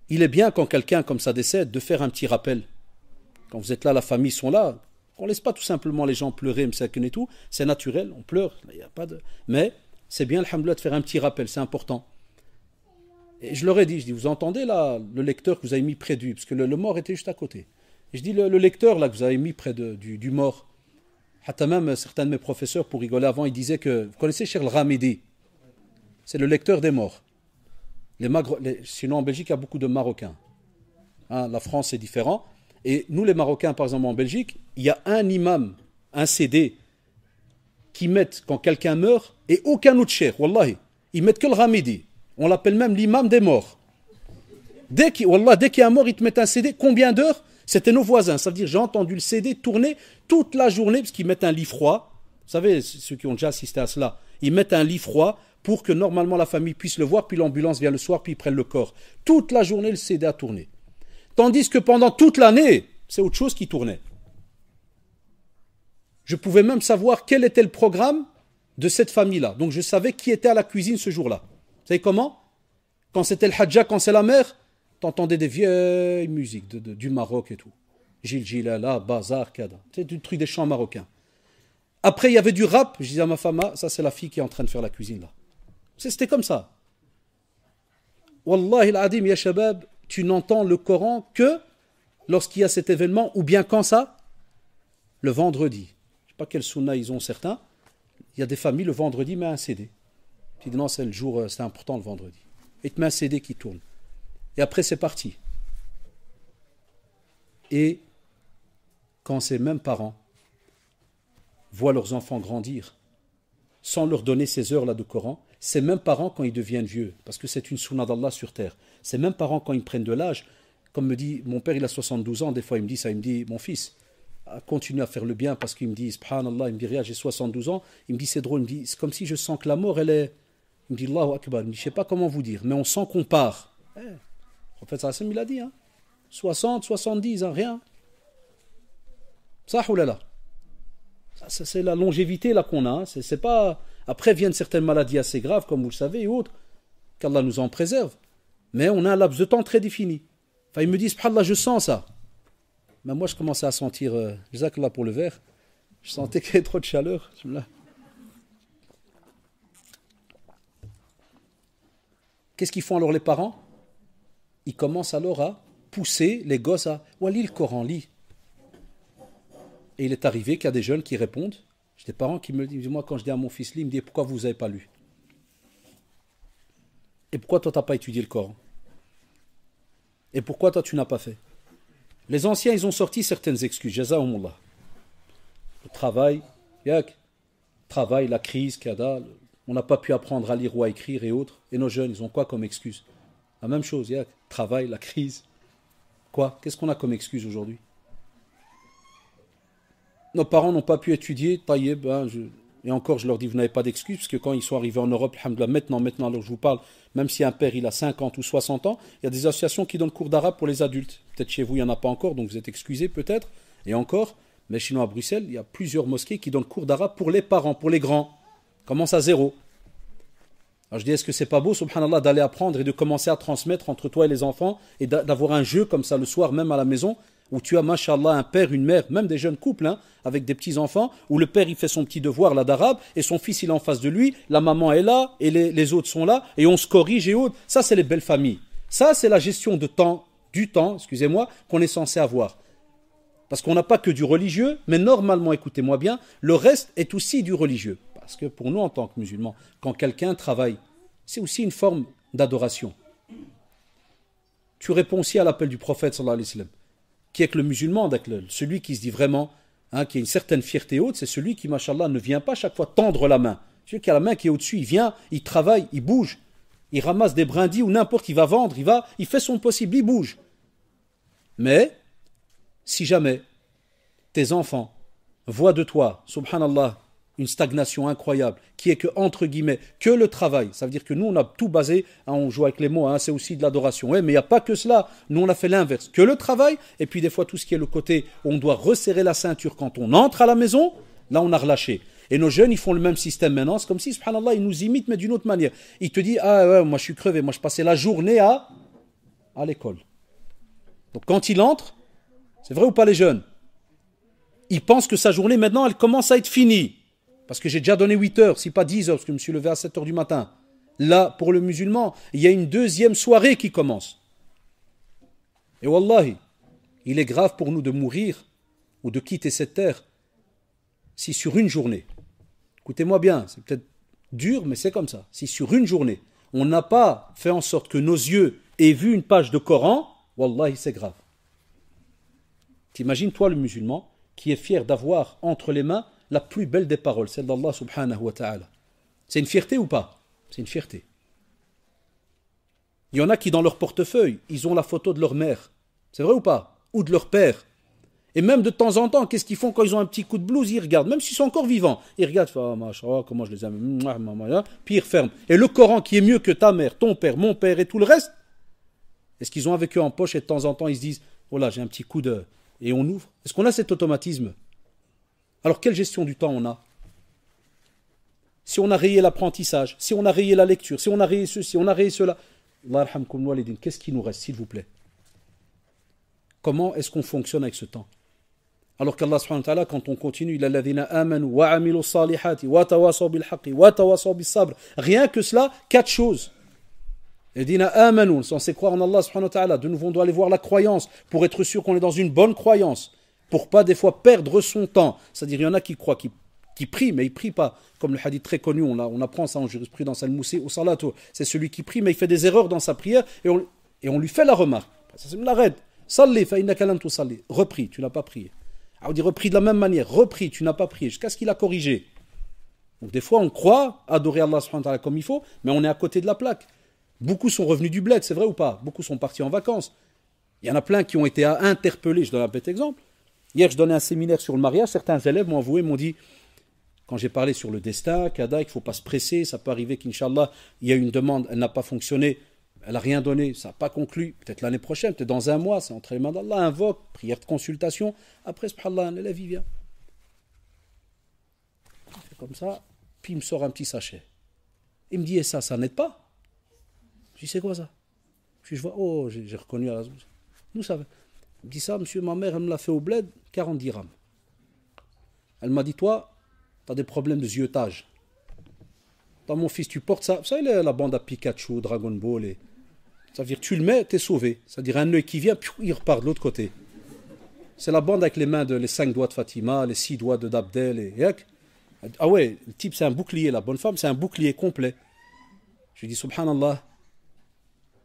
il est bien quand quelqu'un comme ça décède de faire un petit rappel. Quand vous êtes là, la famille sont là, on ne laisse pas tout simplement les gens pleurer, et tout, c'est naturel, on pleure, il n'y a pas de... Mais c'est bien, alhamdoulilah, de faire un petit rappel, c'est important. Et je leur ai dit, vous entendez là le lecteur que vous avez mis près du, parce que le mort était juste à côté. Et je dis, le lecteur là que vous avez mis près du mort, hatta même certains de mes professeurs, pour rigoler avant, ils disaient que, vous connaissez Cheikh Al-Ghamidi, c'est le lecteur des morts. Sinon en Belgique, il y a beaucoup de Marocains. Hein, la France c'est différent. Et nous les Marocains, par exemple en Belgique, il y a un imam, un CD, qui mettent quand quelqu'un meurt, et aucun autre cheikh, wallahi, ils mettent que le Ghamidi. On l'appelle même l'imam des morts. Dès qu'il y a un mort, ils te mettent un CD. Combien d'heures? C'était nos voisins. Ça veut dire, j'ai entendu le CD tourner toute la journée, parce qu'ils mettent un lit froid. Vous savez, ceux qui ont déjà assisté à cela, ils mettent un lit froid pour que normalement la famille puisse le voir, puis l'ambulance vient le soir, puis ils prennent le corps. Toute la journée, le CD a tourné. Tandis que pendant toute l'année, c'est autre chose qui tournait. Je pouvais même savoir quel était le programme de cette famille-là. Donc je savais qui était à la cuisine ce jour-là. Vous savez comment? Quand c'était le Hajja, quand c'est la mer, t'entendais des vieilles musiques du Maroc et tout. Gil Gilala, Bazar, Kada. C'est du truc des chants marocains. Après, il y avait du rap. Je disais à ma femme, ça c'est la fille qui est en train de faire la cuisine là. C'était comme ça. Wallahi al-adim, ya shabab, tu n'entends le Coran que lorsqu'il y a cet événement, ou bien quand ça? Le vendredi. Je ne sais pas quel sunna ils ont certains. Il y a des familles, le vendredi, mais un CD. Tu dis non, c'est le jour, c'est important le vendredi. Et tu mets un CD qui tourne. Et après, c'est parti. Et quand ces mêmes parents voient leurs enfants grandir, sans leur donner ces heures-là de Coran, ces mêmes parents, quand ils deviennent vieux, parce que c'est une sunna d'Allah sur terre, ces mêmes parents, quand ils prennent de l'âge, comme me dit, mon père, il a 72 ans, des fois, il me dit ça, il me dit, mon fils, continue à faire le bien, parce qu'il me dit, subhanallah, il me dit, regarde, j'ai 72 ans, il me dit, c'est drôle, il me dit, c'est comme si je sens que la mort, elle est... Il me dit, Allahu Akbar, il me dit, je ne sais pas comment vous dire, mais on sent qu'on part. Le prophète sallallahu alayhi wa sallam, il a dit, hein, 60, 70, hein, rien. Ça, oulala. C'est la longévité là qu'on a. Hein. C'est pas... Après viennent certaines maladies assez graves, comme vous le savez, et autres, qu'Allah nous en préserve. Mais on a un laps de temps très défini. Enfin, ils me disent, subhanallah, je sens ça. Mais moi, je commençais à sentir, jazakallah pour le verre, je sentais qu'il y avait trop de chaleur. Qu'est-ce qu'ils font alors les parents? Ils commencent alors à pousser les gosses à « lis le Coran, lis ». Et il est arrivé qu'il y a des jeunes qui répondent. J'ai des parents qui me disent, moi quand je dis à mon fils, lis, il me dit, pourquoi vous n'avez pas lu? Et pourquoi toi tu n'as pas étudié le Coran? Et pourquoi toi tu n'as pas fait? Les anciens, ils ont sorti certaines excuses. Jazakumullah. Le travail, la crise, on n'a pas pu apprendre à lire ou à écrire et autres. Et nos jeunes, ils ont quoi comme excuse? La même chose, travail, la crise. Quoi? Qu'est-ce qu'on a comme excuse aujourd'hui? Nos parents n'ont pas pu étudier, taïeb, et encore je leur dis, vous n'avez pas d'excuse, parce que quand ils sont arrivés en Europe, maintenant, alors je vous parle, même si un père il a 50 ou 60 ans, il y a des associations qui donnent cours d'arabe pour les adultes. Peut-être chez vous, il n'y en a pas encore, donc vous êtes excusés peut-être, et encore, mais chez nous à Bruxelles, il y a plusieurs mosquées qui donnent cours d'arabe pour les parents, pour les grands. Commence à zéro. Alors je dis, est-ce que c'est pas beau, subhanallah, d'aller apprendre et de commencer à transmettre entre toi et les enfants, et d'avoir un jeu comme ça le soir, même à la maison, où tu as, mashallah, un père, une mère, même des jeunes couples, hein, avec des petits-enfants, où le père, il fait son petit devoir, là, d'arabe, et son fils, il est en face de lui, la maman est là, et les autres sont là, et on se corrige et autres. Ça, c'est les belles familles. Ça, c'est la gestion du temps, excusez-moi, qu'on est censé avoir. Parce qu'on n'a pas que du religieux, mais normalement, écoutez-moi bien, le reste est aussi du religieux. Parce que pour nous, en tant que musulmans, quand quelqu'un travaille, c'est aussi une forme d'adoration. Tu réponds aussi à l'appel du prophète, sallallahu alayhi wa sallam, qui est que le musulman, celui qui se dit vraiment, qui a une certaine fierté haute, c'est celui qui, mashallah, ne vient pas chaque fois tendre la main. Celui qui a la main qui est au-dessus, il vient, il travaille, il bouge, il ramasse des brindilles ou n'importe, il va vendre, il fait son possible, il bouge. Mais, si jamais tes enfants voient de toi, subhanallah, une stagnation incroyable, qui est que, entre guillemets, que le travail. Ça veut dire que nous, on a tout basé, on joue avec les mots, c'est aussi de l'adoration. Ouais, mais il n'y a pas que cela. Nous, on a fait l'inverse. Que le travail, et puis des fois, tout ce qui est le côté où on doit resserrer la ceinture quand on entre à la maison, là, on a relâché. Et nos jeunes, ils font le même système maintenant. C'est comme si, subhanallah, ils nous imitent, mais d'une autre manière. Ils te disent, moi, je suis crevé. Moi, je passais la journée à l'école. Donc, quand il entre, c'est vrai ou pas les jeunes? Il pense que sa journée, maintenant, elle commence à être finie. Parce que j'ai déjà donné 8 heures, si pas 10 heures, parce que je me suis levé à 7 heures du matin. Là, pour le musulman, il y a une deuxième soirée qui commence. Et wallahi, il est grave pour nous de mourir ou de quitter cette terre si sur une journée, écoutez-moi bien, c'est peut-être dur, mais c'est comme ça. Si sur une journée, on n'a pas fait en sorte que nos yeux aient vu une page de Coran, wallahi, c'est grave. T'imagines, toi, le musulman, qui est fier d'avoir entre les mains la plus belle des paroles, celle d'Allah subhanahu wa ta'ala. C'est une fierté ou pas? C'est une fierté. Il y en a qui, dans leur portefeuille, ils ont la photo de leur mère. C'est vrai ou pas? Ou de leur père. Et même de temps en temps, qu'est-ce qu'ils font quand ils ont un petit coup de blues? Ils regardent, même s'ils sont encore vivants. Ils regardent, comment je les aime. Puis ils referment. Et le Coran qui est mieux que ta mère, ton père, mon père et tout le reste, est-ce qu'ils ont avec eux en poche et de temps en temps, ils se disent, oh là, j'ai un petit coup de... Et on ouvre. Est-ce qu'on a cet automatisme? Alors, quelle gestion du temps on a? Si on a rayé l'apprentissage, si on a rayé la lecture, si on a rayé ceci, on a rayé cela, qu'est-ce qui nous reste, s'il vous plaît? Comment est-ce qu'on fonctionne avec ce temps? Alors qu'Allah subhanahu wa ta'ala, quand on continue, rien que cela, 4 choses. On est censé croire en Allah subhanahu wa ta'ala. De nouveau, on doit aller voir la croyance pour être sûr qu'on est dans une bonne croyance. Pour pas des fois perdre son temps. C'est-à-dire, il y en a qui croient, qui prient, mais ils ne prient pas. Comme le hadith très connu, on apprend ça en jurisprudence al-Moussi ou Salato. C'est celui qui prie, mais il fait des erreurs dans sa prière et on lui fait la remarque. Ça, c'est l'arrête. Salli, fa innaka lam tusalli. Repris, tu n'as pas prié. On dit repris de la même manière. Repris, tu n'as pas prié. Jusqu'à ce qu'il a corrigé. Donc, des fois, on croit adorer Allah subhanahu wa ta'ala comme il faut, mais on est à côté de la plaque. Beaucoup sont revenus du bled, c'est vrai ou pas? Beaucoup sont partis en vacances. Il y en a plein qui ont été interpellés. Je donne un petit exemple. Hier, je donnais un séminaire sur le mariage. Certains élèves m'ont avoué, m'ont dit, quand j'ai parlé sur le destin, qu'il ne faut pas se presser, ça peut arriver qu'Inch'Allah, il y a une demande, elle n'a pas fonctionné. elle n'a rien donné, ça n'a pas conclu, peut-être l'année prochaine, peut-être dans un mois, c'est entre les mains d'Allah, invoque, prière de consultation, après, subhanallah, la vie vient. Comme ça, puis il me sort un petit sachet. Il me dit, et ça n'aide pas? Je dis, c'est quoi ça? Puis je vois, oh, j'ai reconnu à la zouze. Nous, ça va. Il me dit ça, monsieur, ma mère, elle me l'a fait au bled, 40 dirhams. Elle m'a dit, toi, tu as des problèmes de ziotage. Toi, mon fils, tu portes ça. Vous savez, la bande à Pikachu, Dragon Ball. Ça veut dire, tu le mets, tu es sauvé. C'est-à-dire, un œil qui vient, puis il repart de l'autre côté. C'est la bande avec les mains, les 5 doigts de Fatima, les 6 doigts de d'Abdel. Ah ouais, le type, c'est un bouclier. La bonne femme, c'est un bouclier complet. Je lui dis, subhanallah,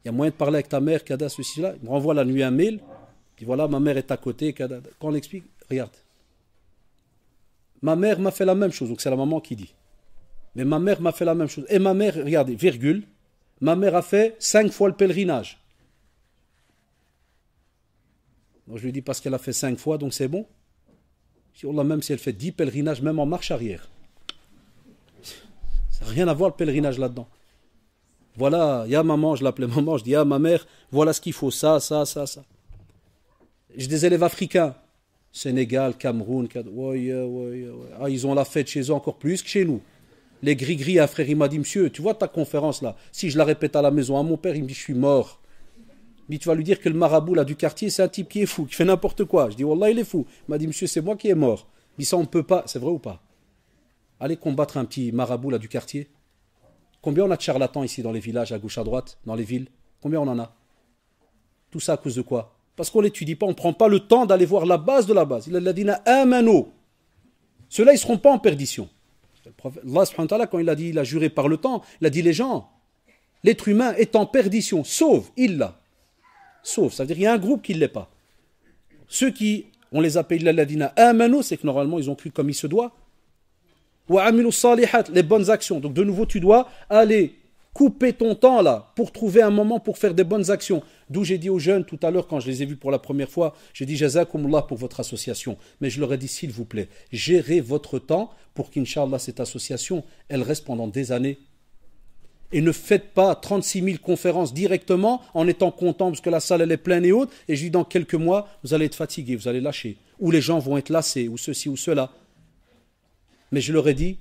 il y a moyen de parler avec ta mère, Kada, ceci, là. Il me renvoie la nuit un mail. Puis voilà, ma mère est à côté, Kada. Quand on l'explique, regarde. Ma mère m'a fait la même chose. Donc c'est la maman qui dit. Mais ma mère m'a fait la même chose. Et ma mère, regardez, virgule, ma mère a fait 5 fois le pèlerinage. Donc je lui dis, parce qu'elle a fait 5 fois, donc c'est bon. Je dis, Allah, même si elle fait 10 pèlerinages, même en marche arrière. Ça n'a rien à voir le pèlerinage là-dedans. Voilà, il y a maman, je l'appelais maman, je dis, ah ma mère, voilà ce qu'il faut, ça. J'ai des élèves africains, Sénégal, Cameroun, ah, ils ont la fête chez eux encore plus que chez nous. Les gris-gris, un frère, il m'a dit, monsieur, tu vois ta conférence là, si je la répète à la maison à mon père, il me dit, je suis mort. Il me dit, tu vas lui dire que le marabout là du quartier, c'est un type qui est fou, qui fait n'importe quoi. Je dis, wallah, il est fou. Il m'a dit, monsieur, c'est moi qui est mort. Il dit, ça on ne peut pas, c'est vrai ou pas? Allez combattre un petit marabout là du quartier. Combien on a de charlatans ici dans les villages, à gauche, à droite, dans les villes? Combien on en a? Tout ça à cause de quoi? Parce qu'on ne l'étudie pas, on ne prend pas le temps d'aller voir la base de la base. Il a dit, ceux-là, ils ne seront pas en perdition. Allah subhanahu wa ta'ala, quand il a dit, il a juré par le temps, il a dit, les gens, l'être humain est en perdition, sauf, sauf, ça veut dire qu'il y a un groupe qui ne l'est pas. Ceux qui, on les appelle l'alladina amanu, c'est que normalement, ils ont cru comme il se doit. Les bonnes actions. Donc de nouveau, tu dois aller couper ton temps là pour trouver un moment pour faire des bonnes actions. D'où j'ai dit aux jeunes tout à l'heure quand je les ai vus pour la première fois, j'ai dit jazakumullah pour votre association. Mais je leur ai dit s'il vous plaît, gérez votre temps pour qu'Inch'Allah cette association, elle reste pendant des années. Et ne faites pas 36 000 conférences directement en étant content parce que la salle elle est pleine et haute. Et je dis dans quelques mois, vous allez être fatigué, vous allez lâcher. Ou les gens vont être lassés, ou ceci ou cela. Mais je leur ai dit,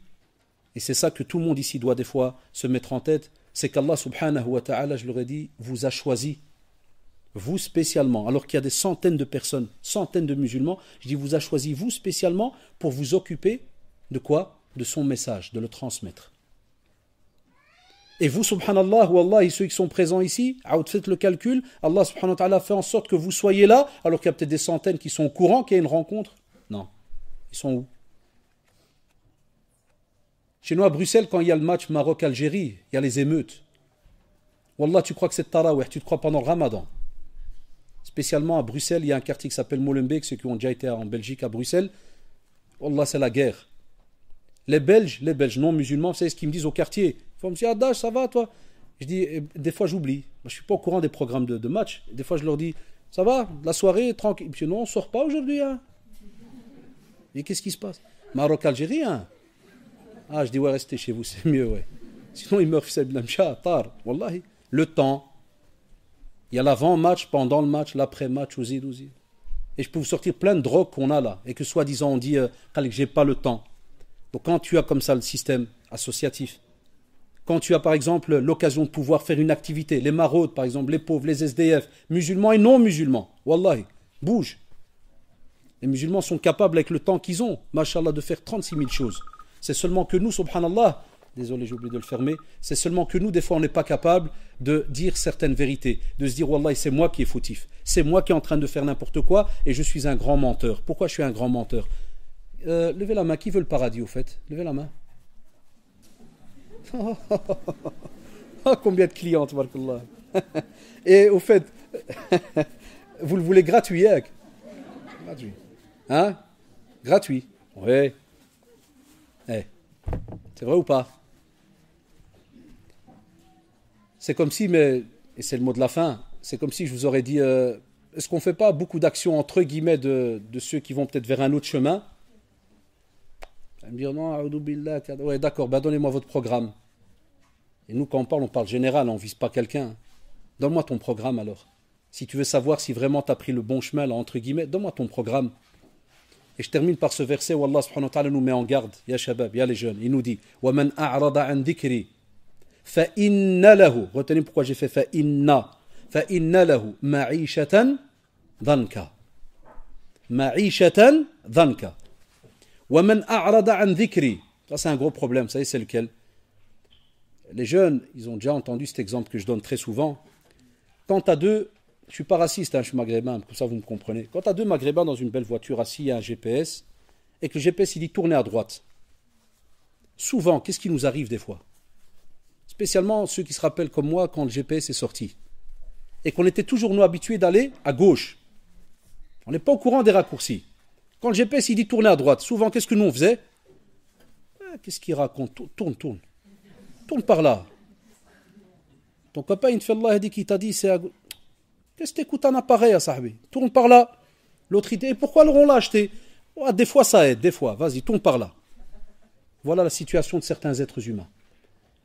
et c'est ça que tout le monde ici doit des fois se mettre en tête, c'est qu'Allah subhanahu wa ta'ala, je leur ai dit, vous a choisi, vous spécialement, alors qu'il y a des centaines de personnes, centaines de musulmans, je dis, vous a choisi, vous spécialement, pour vous occuper de quoi? De son message, de le transmettre. Et vous, subhanallah, ou Allah, et ceux qui sont présents ici, faites le calcul, Allah subhanahu wa ta'ala fait en sorte que vous soyez là, alors qu'il y a peut-être des centaines qui sont au courant qu'il y a une rencontre. Non. Ils sont où? Chez nous à Bruxelles, quand il y a le match Maroc-Algérie, il y a les émeutes. Wallah, tu crois que c'est Tarawih, tu te crois pendant le Ramadan. Spécialement à Bruxelles, il y a un quartier qui s'appelle Molenbeek, ceux qui ont déjà été en Belgique, à Bruxelles. Wallah, c'est la guerre. Les Belges non musulmans, vous savez ce qu'ils me disent au quartier? Ils font, monsieur Haddad, ça va toi? Je dis, des fois j'oublie. Moi, je ne suis pas au courant des programmes de match. Des fois je leur dis, ça va, la soirée, tranquille. Monsieur, non, on ne sort pas aujourd'hui. Hein. Et qu'est-ce qui se passe? Maroc-Algérie, hein? Ah, je dis, ouais, restez chez vous, c'est mieux, ouais. Sinon, il meurt, wallahi. Le temps. Il y a l'avant-match, pendant le match, l'après-match, aussi. Et je peux vous sortir plein de drogues qu'on a là. Et que soi-disant, on dit, que j'ai pas le temps. Donc, quand tu as comme ça le système associatif, quand tu as par exemple l'occasion de pouvoir faire une activité, les maraudes, par exemple, les pauvres, les SDF, musulmans et non musulmans, wallahi, bouge. Les musulmans sont capables, avec le temps qu'ils ont, mashallah, de faire 36 000 choses. C'est seulement que nous, subhanallah, désolé, j'ai oublié de le fermer, c'est seulement que nous, des fois, on n'est pas capable de dire certaines vérités, de se dire, wallah, c'est moi qui est fautif, c'est moi qui est en train de faire n'importe quoi et je suis un grand menteur. Pourquoi je suis un grand menteur? Levez la main, qui veut le paradis au fait? Levez la main. Oh, combien de clients, tabarakallah. Et au fait, vous le voulez gratuit, hein? Gratuit. Hein? Gratuit. Oui. Eh, c'est vrai ou pas? C'est comme si, mais, et c'est le mot de la fin, c'est comme si je vous aurais dit, est-ce qu'on ne fait pas beaucoup d'actions entre guillemets de ceux qui vont peut-être vers un autre chemin? Ils me dire non, ouais, d'accord, ben donnez-moi votre programme. Et nous, quand on parle général, on ne vise pas quelqu'un. Donne-moi ton programme alors. Si tu veux savoir si vraiment tu as pris le bon chemin, là, entre guillemets, donne-moi ton programme. Et je termine par ce verset où Allah subhanahu wa ta'ala nous met en garde. Ya shabab, ya les jeunes. Il nous dit وَمَنْ أَعْرَضَ عَنْ ذِكْرِي فَإِنَّ لَهُ. Retenez pourquoi j'ai fait فَإِنَّ. فَإِنَّ لَهُ مَعِيشَةً ضَنْكَ. مَعِيشَةً ضَنْكَ. وَمَنْ أَعْرَضَ عَنْ ذِكْرِي. Ça c'est un gros problème, vous savez c'est lequel? Les jeunes, ils ont déjà entendu cet exemple que je donne très souvent. Quand tu as deux, je ne suis pas raciste, je suis maghrébin, comme ça vous me comprenez. Quand tu as deux maghrébins dans une belle voiture assis, il y a un GPS, et que le GPS il dit tournez à droite. Souvent, qu'est-ce qui nous arrive des fois? Spécialement ceux qui se rappellent comme moi quand le GPS est sorti. Et qu'on était toujours nous habitués d'aller à gauche. On n'est pas au courant des raccourcis. Quand le GPS il dit tournez à droite, souvent qu'est-ce que nous on faisait? Qu'est-ce qu'il raconte? Tourne. Tourne par là. Ton copain, il te fait Allah dit qui t'a dit c'est à... Qu'est-ce que t'écoutes un appareil à Sahbi? Tourne par là. L'autre idée, pourquoi on l'a acheté? Des fois ça aide, des fois. Vas-y, tourne par là. Voilà la situation de certains êtres humains.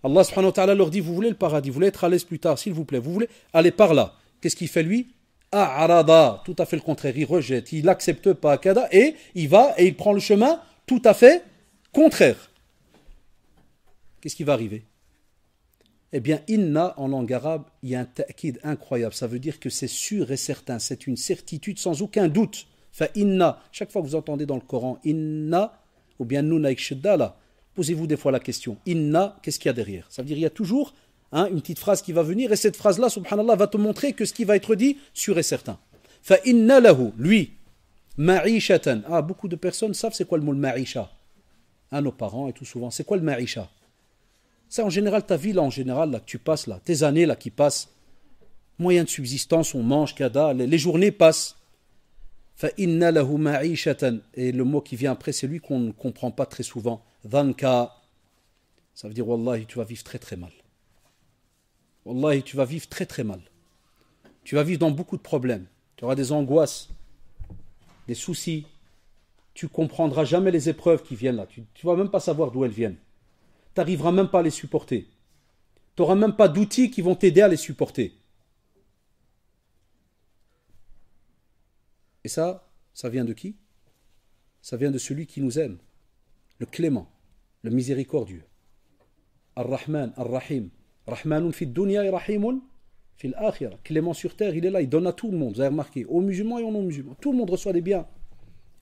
Allah subhanahu wa ta'ala leur dit, vous voulez le paradis, vous voulez être à l'aise plus tard, s'il vous plaît, vous voulez aller par là. Qu'est-ce qu'il fait lui? A'rada, tout à fait le contraire, il rejette, il n'accepte pas kada et il va et il prend le chemin tout à fait contraire. Qu'est-ce qui va arriver? Eh bien, inna, en langue arabe, il y a un ta'kid incroyable. Ça veut dire que c'est sûr et certain. C'est une certitude sans aucun doute. Fa inna, chaque fois que vous entendez dans le Coran, inna, ou bien nun avec shidda, là, posez-vous des fois la question. Inna, qu'est-ce qu'il y a derrière? Ça veut dire qu'il y a toujours une petite phrase qui va venir, et cette phrase-là, subhanallah, va te montrer que ce qui va être dit, sûr et certain. Fa inna lahu, lui, ma'ishatan. Beaucoup de personnes savent c'est quoi le mot ma'isha. Nos parents et tout souvent. C'est quoi le ma'isha? C'est en général ta vie là, en général, là, que tu passes là, tes années là qui passent, moyen de subsistance, on mange, kada, les journées passent. Fa inna lahu ma'ishatan. Et le mot qui vient après, c'est lui qu'on ne comprend pas très souvent. Dhanka. Ça veut dire, wallahi, tu vas vivre très très mal. Wallahi, tu vas vivre très très mal. Tu vas vivre dans beaucoup de problèmes. Tu auras des angoisses, des soucis. Tu comprendras jamais les épreuves qui viennent là. Tu ne vas même pas savoir d'où elles viennent. Tu n'arriveras même pas à les supporter. Tu n'auras même pas d'outils qui vont t'aider à les supporter. Et ça vient de qui? Ça vient de celui qui nous aime, le clément, le miséricordieux. Ar-Rahman, Ar-Rahim. Rahmanun fi dunya et Rahimun fi l'akhirah. Clément sur terre, il est là, il donne à tout le monde. Vous avez remarqué, aux musulmans et aux non-musulmans. Tout le monde reçoit des biens.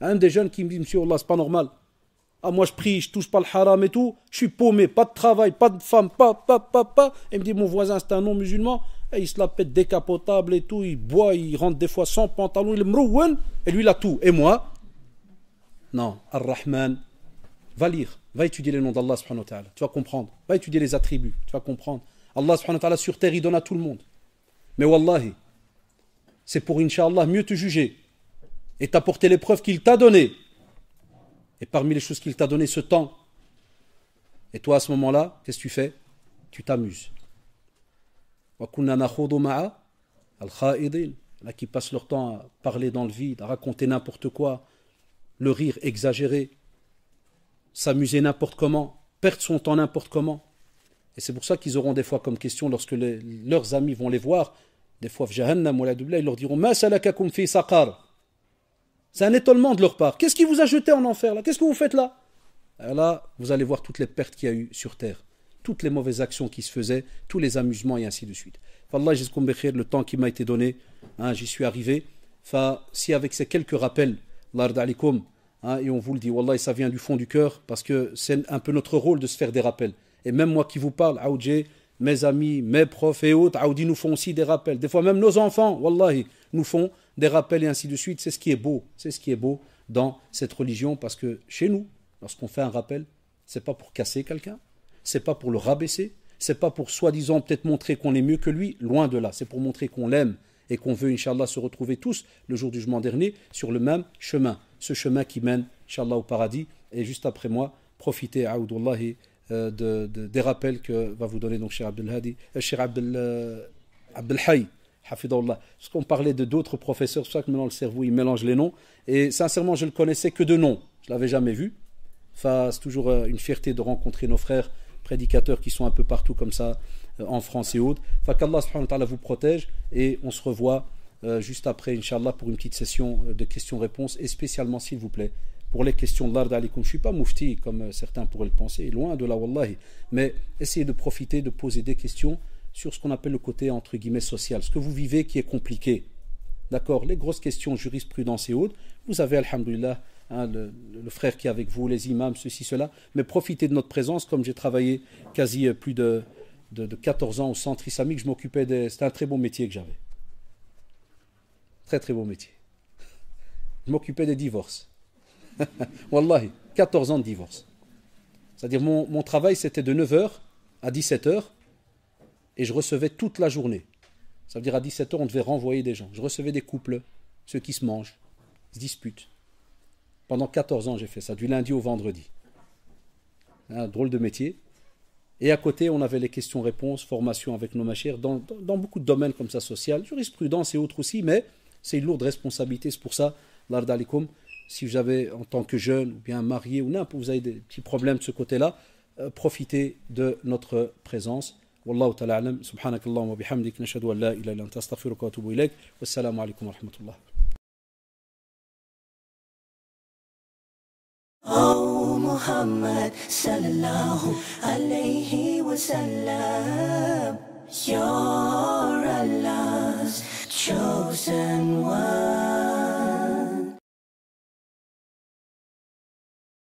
Un des jeunes qui me dit, monsieur Allah, c'est pas normal. Moi je prie, je touche pas le haram et tout, je suis paumé, pas de travail, pas de femme, pas. Et il me dit, mon voisin c'est un non-musulman, et il se la pète décapotable et tout, il boit, il rentre des fois sans pantalon, il est mrouwen, et lui il a tout. Et moi? Non, Ar-Rahman, va lire, va étudier les noms d'Allah subhanahu wa ta'ala, tu vas comprendre, va étudier les attributs, tu vas comprendre. Allah subhanahu wa ta'ala sur terre, il donne à tout le monde. Mais wallahi, c'est pour Inch'Allah mieux te juger et t'apporter l'épreuve qu'il t'a donnée. Et parmi les choses qu'il t'a donné, ce temps. Et toi, à ce moment-là, qu'est-ce que tu fais? Tu t'amuses. Il y en a qui passent leur temps à parler dans le vide, à raconter n'importe quoi, le rire exagéré, s'amuser n'importe comment, perdre son temps n'importe comment. Et c'est pour ça qu'ils auront des fois comme question, lorsque leurs amis vont les voir, des fois, ils leur diront « Ma salakakum fi saqar » C'est un étonnement de leur part. Qu'est-ce qui vous a jeté en enfer là? Qu'est-ce que vous faites là? Alors là, vous allez voir toutes les pertes qu'il y a eu sur terre, toutes les mauvaises actions qui se faisaient, tous les amusements et ainsi de suite. Wallah, le temps qui m'a été donné, j'y suis arrivé. Si avec ces quelques rappels, et on vous le dit, Wallah, ça vient du fond du cœur, parce que c'est un peu notre rôle de se faire des rappels. Et même moi qui vous parle, mes amis, mes profs et autres, ils nous font aussi des rappels. Des fois même nos enfants, Wallahi, nous font des rappels et ainsi de suite. C'est ce qui est beau. C'est ce qui est beau dans cette religion, parce que chez nous, lorsqu'on fait un rappel, c'est pas pour casser quelqu'un, c'est pas pour le rabaisser, c'est pas pour soi-disant peut-être montrer qu'on est mieux que lui, loin de là. C'est pour montrer qu'on l'aime et qu'on veut, Inch'Allah, se retrouver tous le jour du jugement dernier sur le même chemin. Ce chemin qui mène, Inch'Allah, au paradis. Et juste après moi, profitez, Aoudullahi, des rappels que va vous donner donc Cheikh Abdelhadi, Cheikh Abdelhay, Hafidahullah. Parce qu'on parlait de d'autres professeurs, c'est pour ça que maintenant le cerveau il mélange les noms. Et sincèrement, je ne le connaissais que de nom. Je ne l'avais jamais vu. C'est toujours une fierté de rencontrer nos frères prédicateurs qui sont un peu partout comme ça, en France et autres. Qu'Allah subhanahu wa ta'ala vous protège et on se revoit juste après, Inch'Allah, pour une petite session de questions-réponses et spécialement, s'il vous plaît, pour les questions de l'Ard alikum. Je ne suis pas moufti comme certains pourraient le penser, loin de là, wallahi, mais essayez de profiter, de poser des questions sur ce qu'on appelle le côté entre guillemets social, ce que vous vivez qui est compliqué. D'accord, les grosses questions jurisprudence et autres, vous avez, alhamdoulilah, hein, le frère qui est avec vous, les imams, ceci, cela, mais profitez de notre présence. Comme j'ai travaillé quasi plus de 14 ans au centre islamique, je m'occupais c'était un très beau métier que j'avais. Très très beau métier. Je m'occupais des divorces. Wallahi, 14 ans de divorce. C'est-à-dire mon travail c'était de 9h à 17h et je recevais toute la journée. Ça veut dire à 17h on devait renvoyer des gens. Je recevais des couples, ceux qui se mangent, se disputent. Pendant 14 ans j'ai fait ça, du lundi au vendredi. Un drôle de métier. Et à côté on avait les questions-réponses, formation avec nos machères, dans beaucoup de domaines comme ça, social, jurisprudence et autres aussi, mais c'est une lourde responsabilité. C'est pour ça, l'Ard alikum, si vous avez en tant que jeune ou bien marié ou n'importe, vous avez des petits problèmes de ce côté-là, profitez de notre présence. Wallahu ta'ala alam, subhanakallahu wa bihamdik, nashhadu an la ilaha illa anta, astaghfiruka wa atubu ilayk, wassalamu alaykum wa rahmatullah. Oh Muhammad sallallahu alayhi wa sallam, you're Allah's